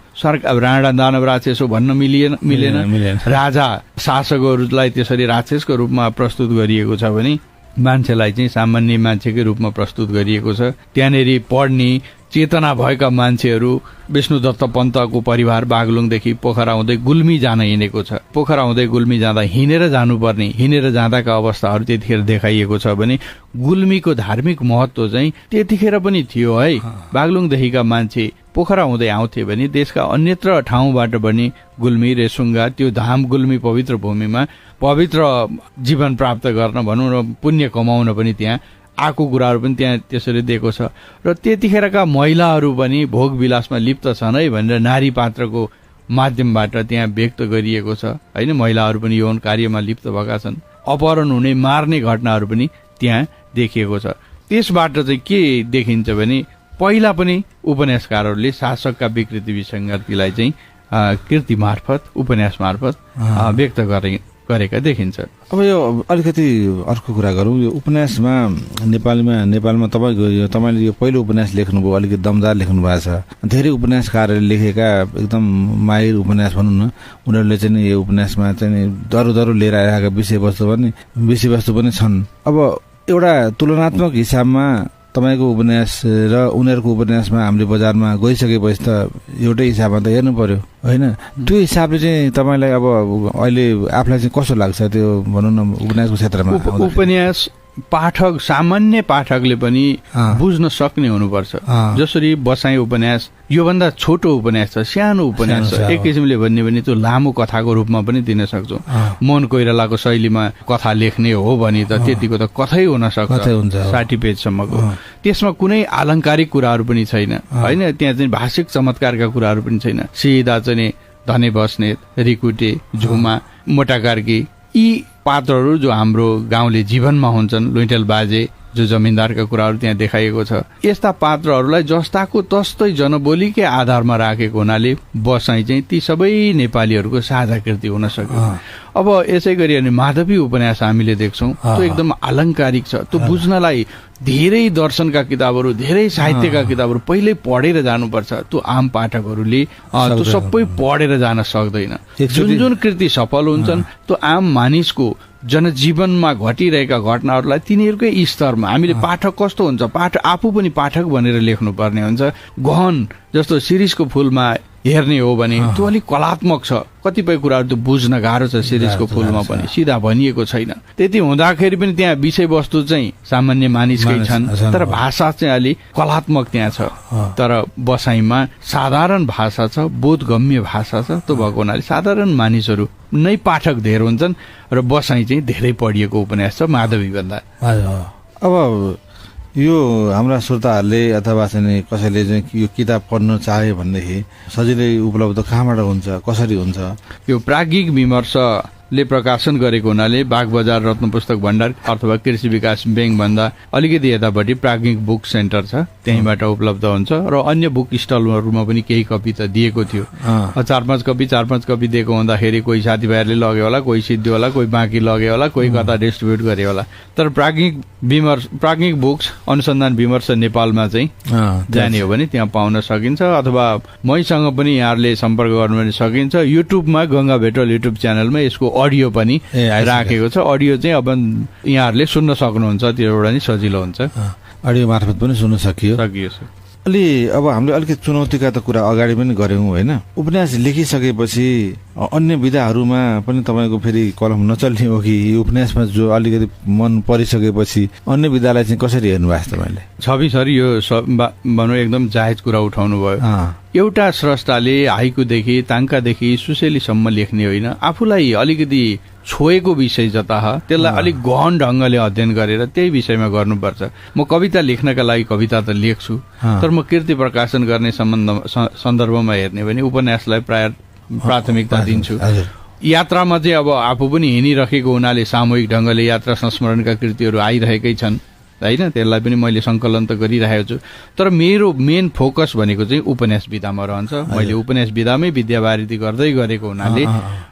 राणा दानव राक्षस हो भन्न मिलेन। राजा शासकहरूलाई त्यसरी राक्षसको रूपमा प्रस्तुत गरिएको छ भने मान्छेलाई चाहिँ सामान्य मान्छेकै रूपमा प्रस्तुत गरिएको छ। त्यहाँनेरि पढ्ने चेतना भएका मान्छेहरू विष्णुदत्त पन्तको परिवार बागलुङदेखि पोखरा हुँदै गुल्मी जान हिँडेको छ। पोखरा हुँदै गुल्मी जाँदा हिँडेर जानुपर्ने, हिँडेर जाँदाका अवस्थाहरू त्यतिखेर देखाइएको छ भने गुल्मीको धार्मिक महत्व चाहिँ त्यतिखेर पनि थियो है। बागलुङदेखिका मान्छे पोखरा हुँदै आउँथे भने देशका अन्यत्र ठाउँबाट पनि गुल्मी, रेसुङ्गा, त्यो धाम गुल्मी पवित्र भूमिमा पवित्र जीवन प्राप्त गर्न भनौँ र पुण्य कमाउन पनि त्यहाँ आएको कुराहरू पनि त्यहाँ त्यसरी दिएको छ। र त्यतिखेरका महिलाहरू पनि भोग विलासमा लिप्त छन् है भनेर नारी पात्रको माध्यमबाट त्यहाँ व्यक्त गरिएको छ होइन। महिलाहरू पनि यौन कार्यमा लिप्त भएका छन्, अपहरण हुने, मार्ने घटनाहरू पनि त्यहाँ देखिएको छ। त्यसबाट चाहिँ के देखिन्छ भने पहिला पनि उपन्यासकारहरूले शासकका विकृति विसङ्गतिलाई चाहिँ कृति मार्फत, उपन्यास मार्फत व्यक्त गरेका देखिन्छ। अब यो अलिकति अर्को कुरा गरौँ। यो उपन्यासमा नेपालमा तपाईँले यो पहिलो उपन्यास लेख्नुभयो, अलिकति दमदार लेख्नु भएको छ। धेरै उपन्यासकारहरूले लेखेका एकदम माहिर उपन्यास भनौँ न, उनीहरूले चाहिँ यो उपन्यासमा चाहिँ दरो लिएर आएका विषयवस्तु पनि छन्। अब एउटा तुलनात्मक हिसाबमा तपाईँको उपन्यास र उनीहरूको उपन्यासमा हामीले बजारमा गइसकेपछि त एउटै हिसाबमा त हेर्नु पर्यो होइन। त्यो हिसाबले चाहिँ तपाईँलाई अब अहिले आफूलाई चाहिँ कस्तो लाग्छ त्यो भनौँ न उपन्यासको क्षेत्रमा? उपन्यास पाठक, सामान्य पाठकले पनि बुझ्न सक्ने हुनुपर्छ। जसरी बसाई उपन्यास योभन्दा छोटो उपन्यास छ, सानो उपन्यास छ। एक किसिमले भन्ने भने त्यो लामो कथाको रूपमा पनि दिन सक्छौँ। मोहन कोइरालाको शैलीमा कथा लेख्ने हो भने त त्यतिको त कथै हुन सक्छ, 60 पेजसम्मको। त्यसमा कुनै आलङ्कारिक कुराहरू पनि छैन होइन। त्यहाँ चाहिँ भाषिक चमत्कारका कुराहरू पनि छैन। सिधा चाहिँ धने बस्नेत, रिकुटे, झुमा, मोटाकार्की, यी पात्रहरू जो हाम्रो गाउँले जीवनमा हुन्छन्, लुइटेल बाजे जो जमिनदारका कुराहरू त्यहाँ देखाइएको छ। यस्ता पात्रहरूलाई जस्ताको तस्तै जनबोलीकै आधारमा राखेको हुनाले बसाइ चाहिँ ती सबै नेपालीहरूको साझा कृति हुन सक्यो। अब यसै गरी अनि माधवी उपन्यास हामीले देख्छौँ, त्यो एकदम आलङ्कारिक छ। त्यो बुझ्नलाई धेरै दर्शनका किताबहरू, धेरै साहित्यका किताबहरू पहिल्यै पढेर जानुपर्छ। त्यो आम पाठकहरूले त्यो सबै पढेर जान सक्दैन। जुन कृति सफल हुन्छन् त्यो आम मानिसको जनजीवनमा घटिरहेका घटनाहरूलाई तिनीहरूकै स्तरमा हामीले पाठक कस्तो हुन्छ, आफू पनि पाठक भनेर लेख्नुपर्ने हुन्छ। गहन जस्तो शिरीषको फुलमा हेर्ने हो भने त्यो अलिक कलात्मक छ। कतिपय कुराहरू त बुझ्न गाह्रो छ शिरीषको फुलमा पनि, सिधा भनिएको छैन। त्यति हुँदाखेरि पनि त्यहाँ विषयवस्तु चाहिँ सामान्य मानिसकै छन्, तर भाषा चाहिँ अलि कलात्मक त्यहाँ छ। तर बसाइमा साधारण भाषा छ, बोधगम्य भाषा छ। त्यो भएको हुनाले साधारण मानिसहरू नै पाठक धेरै हुन्छन् र बसाइ चाहिँ धेरै पढिएको उपन्यास छ माधवी भन्दा। अब यो हाम्रा श्रोताहरूले अथवा चाहिँ कसैले चाहिँ यो किताब पढ्न चाहे भनेदेखि सजिलै उपलब्ध कहाँबाट हुन्छ, कसरी हुन्छ? यो प्राज्ञिक विमर्श ले प्रकाशन गरेको हुनाले बागबजार रत्न पुस्तक भण्डार अथवा कृषि विकास ब्याङ्क भन्दा अलिकति यतापट्टि प्राज्ञिक बुक सेन्टर छ, त्यहीँबाट उपलब्ध हुन्छ। र अन्य बुक स्टलहरूमा पनि केही कपी त दिएको थियो। 4-5 कपी दिएको हुँदाखेरि कोही साथीभाइहरूले लग्यो होला, कोही सिद्धियो होला, कोही बाँकी लग्यो होला, कोही कता डिस्ट्रिब्युट गरे होला। तर प्राज्ञिक बुक्स अनुसन्धान विमर्श नेपालमा चाहिँ जाने हो भने त्यहाँ पाउन सकिन्छ, अथवा मैसँग पनि यहाँहरूले सम्पर्क गर्नु पनि सकिन्छ। युट्युबमा गंगा भेट्टल युट्युब च्यानलमा यसको अडियो पनि राखेको छ। अडियो चाहिँ अब यहाँहरूले सुन्न सक्नुहुन्छ, त्यो एउटा नि सजिलो हुन्छ। अडियो मार्फत पनि सुन्न सकियो। अलि अब हामीले अलिकति चुनौतीका त कुरा अगाडि पनि गऱ्यौँ होइन। उपन्यास लेखिसकेपछि अन्य विधाहरूमा पनि तपाईँको फेरि कलम नचल्ने हो कि उपन्यासमा जो अलिकति मन परिसकेपछि अन्य विधालाई चाहिँ कसरी हेर्नु भएको छ तपाईँले? छवि सर, यो भनौँ एकदम जायज कुरा उठाउनु भयो। एउटा स्रष्टाले हाइकुदेखि ताङ्कादेखि सुसेलीसम्म लेख्ने होइन, आफूलाई अलिकति छोएको विषय जता त्यसलाई अलिक गहन ढङ्गले अध्ययन गरेर त्यही विषयमा गर्नुपर्छ। म कविता लेख्नका लागि कविता त लेख्छु, तर म कृति प्रकाशन गर्ने सन्दर्भमा हेर्ने भने उपन्यासलाई प्राथमिकता दिन्छु। यात्रामा चाहिँ अब आफू पनि हिँडिरहेको हुनाले सामूहिक ढङ्गले यात्रा संस्मरणका कृतिहरू आइरहेकै छन् होइन, त्यसलाई पनि मैले सङ्कलन त गरिरहेको छु। तर मेरो मेन फोकस भनेको चाहिँ उपन्यास विधामा रहन्छ। मैले उपन्यास विधामै विद्यावारिधि गर्दै गरेको हुनाले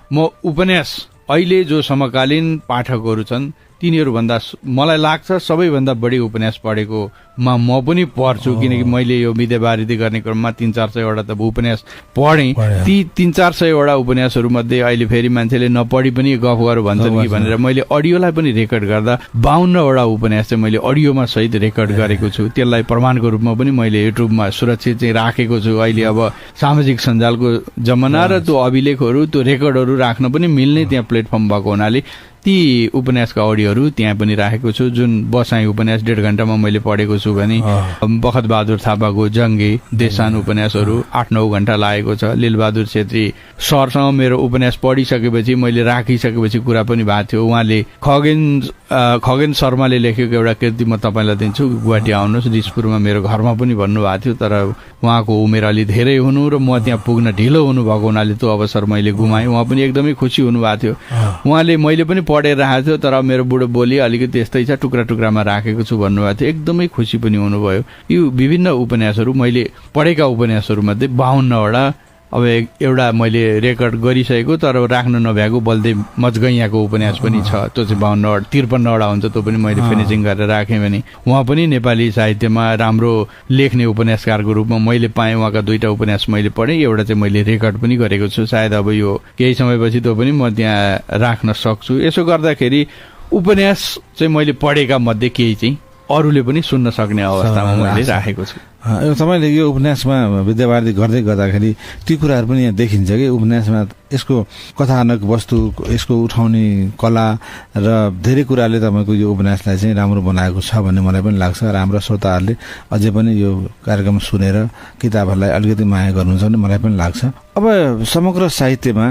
म उपन्यास अहिले जो समकालीन पाठकहरू छन् तिनीहरूभन्दा मलाई लाग्छ सबैभन्दा बढी उपन्यास पढेकोमा म पनि पढ्छु, किनकि मैले यो विद्यावारिधि गर्ने क्रममा 300-400 त उपन्यास पढेँ। ती 300-400 उपन्यासहरू मध्ये अहिले फेरि मान्छेले नपढी पनि गफ गर भन्छन् कि भनेर मैले अडियोलाई पनि रेकर्ड गर्दा 52 उपन्यास चाहिँ मैले अडियोमा सहित रेकर्ड गरेको छु। त्यसलाई प्रमाणको रूपमा पनि मैले युट्युबमा सुरक्षित चाहिँ राखेको छु। अहिले अब सामाजिक सञ्जालको जमाना र त्यो अभिलेखहरू त्यो रेकर्डहरू राख्न पनि मिल्ने त्यहाँ प्लेटफर्म भएको हुनाले ती उपन्यासका अडियोहरू त्यहाँ पनि राखेको छु। जुन बसाई उपन्यास 1.5 घण्टामा मैले पढेको छु भने बखत बहादुर थापाको जङ्गे देशान उपन्यासहरू 8-9 घण्टा लागेको छ। लीलबहादुर छेत्री सरसँग मेरो उपन्यास पढिसकेपछि मैले राखिसकेपछि कुरा पनि भएको थियो। उहाँले खगेन शर्माले लेखेको एउटा कृति म तपाईँलाई दिन्छु, गुवाहाटी आउनुहोस्, दिसपुरमा मेरो घरमा पनि भन्नुभएको थियो। तर उहाँको उमेर अलि धेरै हुनु र म त्यहाँ पुग्न ढिलो हुनुभएको हुनाले त्यो अवसर मैले गुमाएँ। उहाँ पनि एकदमै खुसी हुनुभएको थियो। उहाँले मैले पनि पढेर राखेको थियो, तर मेरो बुढो बोली अलिकति यस्तै छ, टुक्रा टुक्रामा राखेको छु भन्नुभएको थियो। एकदमै खुसी पनि हुनुभयो। यो विभिन्न उपन्यासहरू मैले पढेका उपन्यासहरूमध्ये 52वटा अब एउटा मैले रेकर्ड गरिसकेको तर राख्न नभ्याएको बल्दै मजगैयाको उपन्यास पनि छ। त्यो चाहिँ 53वटा हुन्छ, त्यो पनि मैले फिनिसिङ गरेर राखेँ भने उहाँ पनि नेपाली साहित्यमा राम्रो लेख्ने उपन्यासकारको रूपमा मैले पाएँ। उहाँका 2टा उपन्यास मैले पढेँ, एउटा चाहिँ मैले रेकर्ड पनि गरेको छु। सायद अब यो केही समयपछि त्यो पनि म त्यहाँ राख्न सक्छु। यसो गर्दाखेरि उपन्यास चाहिँ मैले पढेका मध्ये केही चाहिँ अरूले पनि सुन्न सक्ने अवस्थामा मैले राखेको छु। तपाईँले यो उपन्यासमा विद्यावारिधि गर्दै गर्दाखेरि ती कुराहरू पनि यहाँ देखिन्छ कि उपन्यासमा यसको कथानक वस्तु, यसको उठाउने कला र धेरै कुराले तपाईँको यो उपन्यासलाई चाहिँ राम्रो बनाएको छ भन्ने मलाई पनि लाग्छ। र हाम्रो श्रोताहरूले अझै पनि यो कार्यक्रम सुनेर किताबहरूलाई अलिकति माया गर्नुहुन्छ भन्ने मलाई पनि लाग्छ। अब समग्र साहित्यमा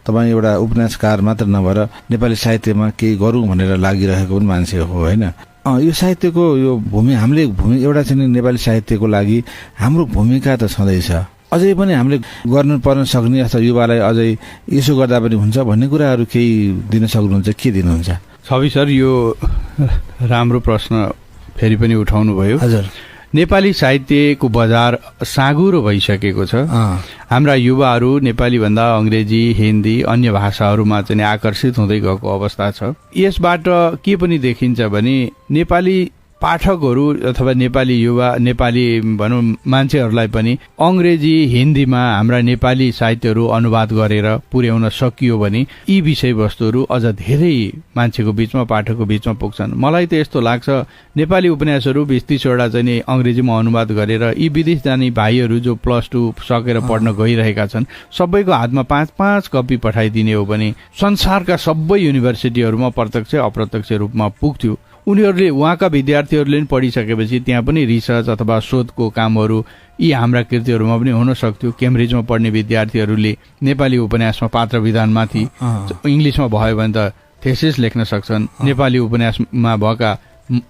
तपाईँ एउटा उपन्यासकार मात्र नभएर नेपाली साहित्यमा केही गरौँ भनेर लागिरहेको पनि मान्छे हो होइन। यो साहित्यको यो हामीले एउटा चाहिँ नेपाली साहित्यको लागि हाम्रो भूमिका त छँदैछ, अझै पनि हामीले गर्नुपर्न सक्ने अथवा युवालाई अझै यसो गर्दा पनि हुन्छ भन्ने कुराहरू केही दिन सक्नुहुन्छ, के दिनुहुन्छ? छवि सर, यो राम्रो प्रश्न फेरि पनि उठाउनु भयो। हजुर, नेपाली साहित्यको बजार साँगुरो भइसकेको छ। हाम्रा युवाहरू नेपाली भन्दा अंग्रेजी, हिन्दी, अन्य भाषाहरूमा चाहिँ आकर्षित हुँदै गएको अवस्था छ। यसबाट के पनि देखिन्छ भने नेपाली पाठकहरू अथवा नेपाली युवा, नेपाली भनौँ मान्छेहरूलाई पनि अंग्रेजी, हिन्दीमा हाम्रा नेपाली साहित्यहरू अनुवाद गरेर पुर्याउन सकियो भने यी विषयवस्तुहरू अझ धेरै मान्छेको बीचमा, पाठकको बीचमा पुग्छन्। मलाई त यस्तो लाग्छ नेपाली उपन्यासहरू 20-30वटा चाहिँ अंग्रेजीमा अनुवाद गरेर यी विदेश जाने भाइहरू जो +2 सकेर पढ्न गइरहेका छन् सबैको हातमा 5-5 कपी पठाइदिने हो भने संसारका सबै युनिभर्सिटीहरूमा प्रत्यक्ष अप्रत्यक्ष रूपमा पुग्थ्यो। उनीहरूले, उहाँका विद्यार्थीहरूले पनि पढिसकेपछि त्यहाँ पनि रिसर्च अथवा शोधको कामहरू यी हाम्रा कृतिहरूमा पनि हुन सक्थ्यो। केम्ब्रिजमा पढ्ने विद्यार्थीहरूले नेपाली उपन्यासमा पात्र विधानमाथि इङ्ग्लिसमा भयो भने त थेसिस लेख्न सक्छन्, नेपाली उपन्यासमा भएका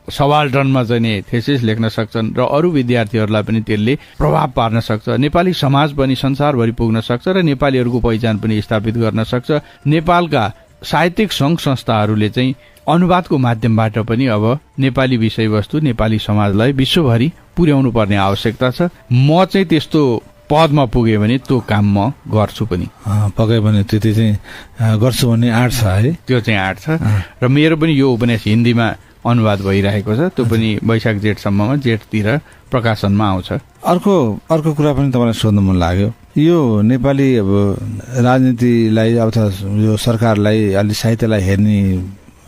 सवालटनमा चाहिँ थेसिस लेख्न सक्छन् र अरू विद्यार्थीहरूलाई पनि त्यसले प्रभाव पार्न सक्छ। नेपाली समाज पनि संसारभरि पुग्न सक्छ र नेपालीहरूको पहिचान पनि स्थापित गर्न सक्छ। नेपालका साहित्यिक सङ्घ संस्थाहरूले चाहिँ अनुवादको माध्यमबाट पनि अब नेपाली विषयवस्तु नेपाली समाजलाई विश्वभरि पुर्याउनु पर्ने आवश्यकता छ। म चाहिँ त्यस्तो पदमा पुगे भने त्यो काम म गर्छु पनि। पक्कै पनि त्यति चाहिँ गर्छु भन्ने आँट छ है, त्यो चाहिँ आँट छ। र मेरो पनि यो उपन्यास हिन्दीमा अनुवाद भइरहेको छ, त्यो पनि वैशाख जेठसम्ममा, जेठतिर प्रकाशनमा आउँछ। अर्को कुरा पनि तपाईँलाई सोध्नु मन लाग्यो, यो नेपाली अब राजनीतिलाई अथवा यो सरकारलाई अलि साहित्यलाई हेर्ने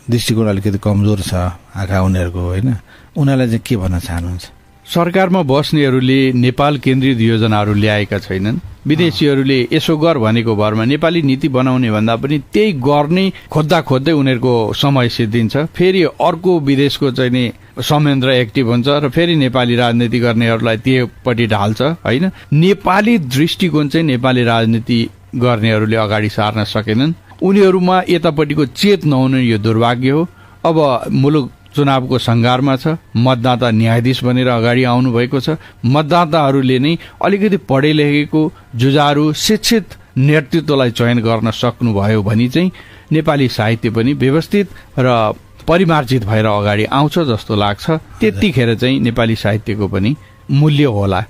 दृष्टिकोण अलिकति कमजोर छ आँखा उनीहरूको, होइन? उनीहरूलाई चाहिँ के भन्न चाहनुहुन्छ? सरकारमा बस्नेहरूले नेपाल केन्द्रित योजनाहरू ल्याएका छैनन्। विदेशीहरूले यसो गर भनेको भरमा नेपाली नीति बनाउने भन्दा पनि त्यही गर्ने खोज्दा खोज्दै उनीहरूको समय सिद्धिन्छ। फेरि अर्को विदेशको चाहिँ नि संयन्त्र एक्टिभ हुन्छ र फेरि नेपाली राजनीति गर्नेहरूलाई त्योपट्टि ढाल्छ, होइन? नेपाली दृष्टिकोण चाहिँ नेपाली राजनीति गर्नेहरूले अगाडि सार्न सकेनन्। उनीहरूमा यतापट्टिको चेत नहुनु यो दुर्भाग्य हो। अब मुलुक चुनावको सङ्घारमा छ, मतदाता न्यायाधीश बनेर अगाडि आउनु भएको छ। मतदाताहरूले नै अलिकति पढे लेखेको जुझारु शिक्षित नेतृत्वलाई चयन गर्न सक्नुभयो भने चाहिँ नेपाली साहित्य पनि व्यवस्थित र परिमार्जित भएर अगाडि आउँछ जस्तो लाग्छ। त्यतिखेर चाहिँ नेपाली साहित्यको पनि मूल्य होला,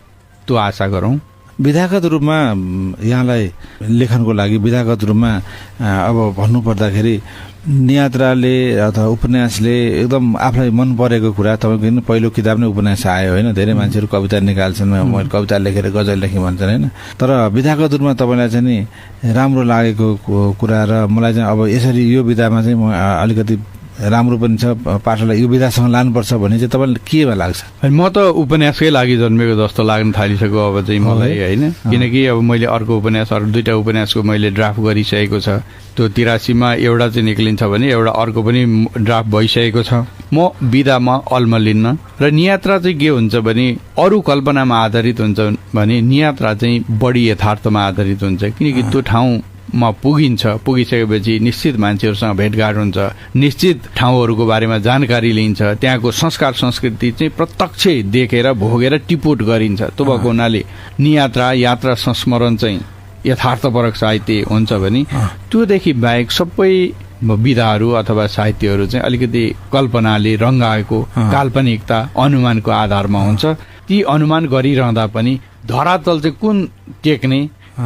त्यो आशा गरौँ। विधागत रूपमा यहाँलाई लेखनको लागि विधागत रूपमा अब भन्नुपर्दाखेरि नियात्राले अथवा उपन्यासले एकदम आफूलाई मन परेको कुरा, तपाईँको पहिलो किताब नै उपन्यास आयो, होइन? धेरै मान्छेहरू कविता निकाल्छन्, मैले कविता लेखेर गजल लेखेँ भन्छन्, होइन? तर विधागत रूपमा तपाईँलाई चाहिँ नि राम्रो लागेको कुरा र मलाई चाहिँ अब यसरी यो विधामा चाहिँ म अलिकति राम्रो पनि छ, पाठकलाई यो विधासँग लानुपर्छ भने चाहिँ तपाईँलाई के लाग्छ? म त उपन्यासकै लागि जन्मेको जस्तो लाग्न थालिसक्यो अब चाहिँ मलाई, होइन? किनकि अब मैले अर्को उपन्यास, अरू 2टा उपन्यासको मैले ड्राफ्ट गरिसकेको छ। त्यो 83मा एउटा चाहिँ निक्लिन्छ भने एउटा अर्को पनि ड्राफ्ट भइसकेको छ। म विधामा अल्मलिन्न। र नियात्रा चाहिँ के हुन्छ भने अरू कल्पनामा आधारित हुन्छ भने नियात्रा चाहिँ बढी यथार्थमा आधारित हुन्छ, किनकि त्यो ठाउँमा पुगिसकेपछि निश्चित मान्छेहरूसँग भेटघाट हुन्छ, निश्चित ठाउँहरूको बारेमा जानकारी लिन्छ, त्यहाँको संस्कार संस्कृति चाहिँ प्रत्यक्ष देखेर भोगेर टिपोट गरिन्छ। त्यो भएको हुनाले नियात्रा यात्रा संस्मरण चाहिँ यथार्थपरक साहित्य हुन्छ भने त्योदेखि बाहेक सबै विधाहरू अथवा साहित्यहरू चाहिँ अलिकति कल्पनाले रङ्गाएको काल्पनिकता अनुमानको आधारमा हुन्छ। ती अनुमान गरिरहँदा पनि धरातल चाहिँ कुन टेक्ने,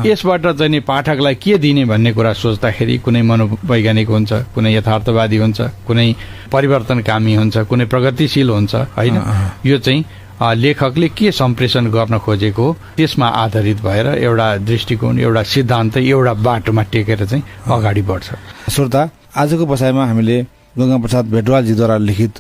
यसबाट चाहिँ नि पाठकलाई के दिने भन्ने कुरा सोच्दाखेरि कुनै मनोवैज्ञानिक हुन्छ, कुनै यथार्थवादी हुन्छ, कुनै परिवर्तनकामी हुन्छ, कुनै प्रगतिशील हुन्छ, होइन? यो चाहिँ लेखकले के सम्प्रेषण गर्न खोजेको त्यसमा आधारित भएर एउटा दृष्टिकोण, एउटा सिद्धान्त, एउटा बाटोमा टेकेर चाहिँ अगाडि बढ्छ। श्रोता, आजको बसाइमा हामीले गंगाप्रसाद भेटवालजीद्वारा लिखित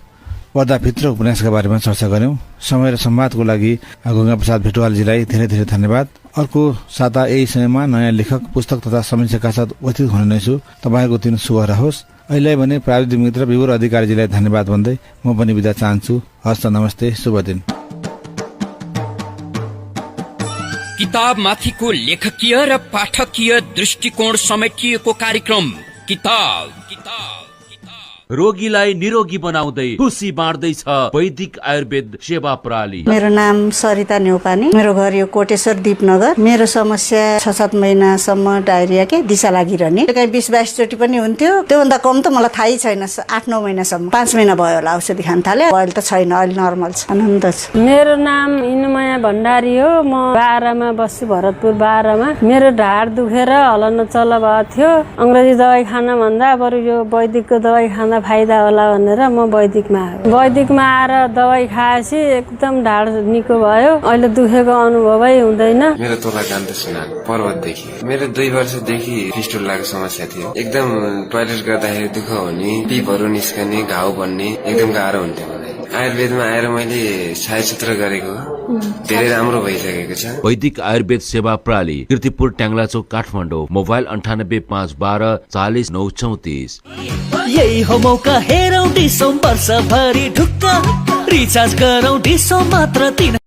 पर्दाभित्र उपन्यासका बारेमा चर्चा गर्यौं। समय र संवादको लागि गंगाप्रसाद भेटवालजीलाई धेरै धेरै धन्यवाद। अर्को साता यही समयमा नयाँ लेखक, पुस्तक तथा समीक्षाका साथ उपस्थित हुने नै छु। तपाईँको दिन शुभ रहोस्। अहिले भने प्राविधिक मित्र विभुर अधिकारीजीलाई धन्यवाद भन्दै म पनि बिदा चाहन्छु। हस्त, नमस्ते, शुभ दिन। किताब माथिको लेखकीय र पाठकीय दृष्टिकोण समेटिएको कार्यक्रम किताब रोगीलाई निरोगी बनाउँदै खुसी बाँड्दैछ वैदिक आयुर्वेद सेवा प्रणाली। मेरो नाम सरिता नेउपाने, मेरो घर यो कोटेश्वर दीपनगर। मेरो समस्या 6-7 महिनासम्म डायरिया के दिशा लागिरहने, कहीँ 20-22 चोटि पनि हुन्थ्यो। त्योभन्दा कम त मलाई थाहै छैन। 8-9 महिनासम्म, 5 महिना भयो होला औषधि खान थाले। अहिले त छैन, अहिले नर्मल छ, आनन्द छ। मेरो नाम इनुमाया भण्डारी हो। म बारामा बस्छु, भरतपुर बारामा। मेरो ढाड दुखेर हल्न चल्न भएको थियो। अंग्रेजी दबाई खान भन्दा बरु यो वैदिकको दबाई खाँदा फाइदा होला भनेर म वैदिकमा आएँ। वैदिकमा आएर दबाई खाएपछि एकदम ढाड निको भयो। अहिले दुखेको अनुभवै हुँदैन। मेरो तोला कान्त सुनाल, पर्वतदेखि। मेरो 2 वर्षदेखि फिस्टुलाको समस्या थियो। एकदम टोयलेट गर्दाखेरि दुःख हुने, पिपहरू निस्कने, घाउ बन्ने, एकदम गाह्रो हुन्थ्यो मलाई। आयुर्वेदमा आएर मैले छायाचित्र गरेको, धेरै राम्रो भइसकेको छ। वैदिक आयुर्वेद सेवा प्रणाली, कीर्तिपुर, ट्याङ्ग्लाचोक, काठमाडौँ। मोबाइल 985112 40934। यही हो मौका, हेरौं डिसो वर्षभरि ढुक्क। रिचार्ज गरौं डिसो मात्र 3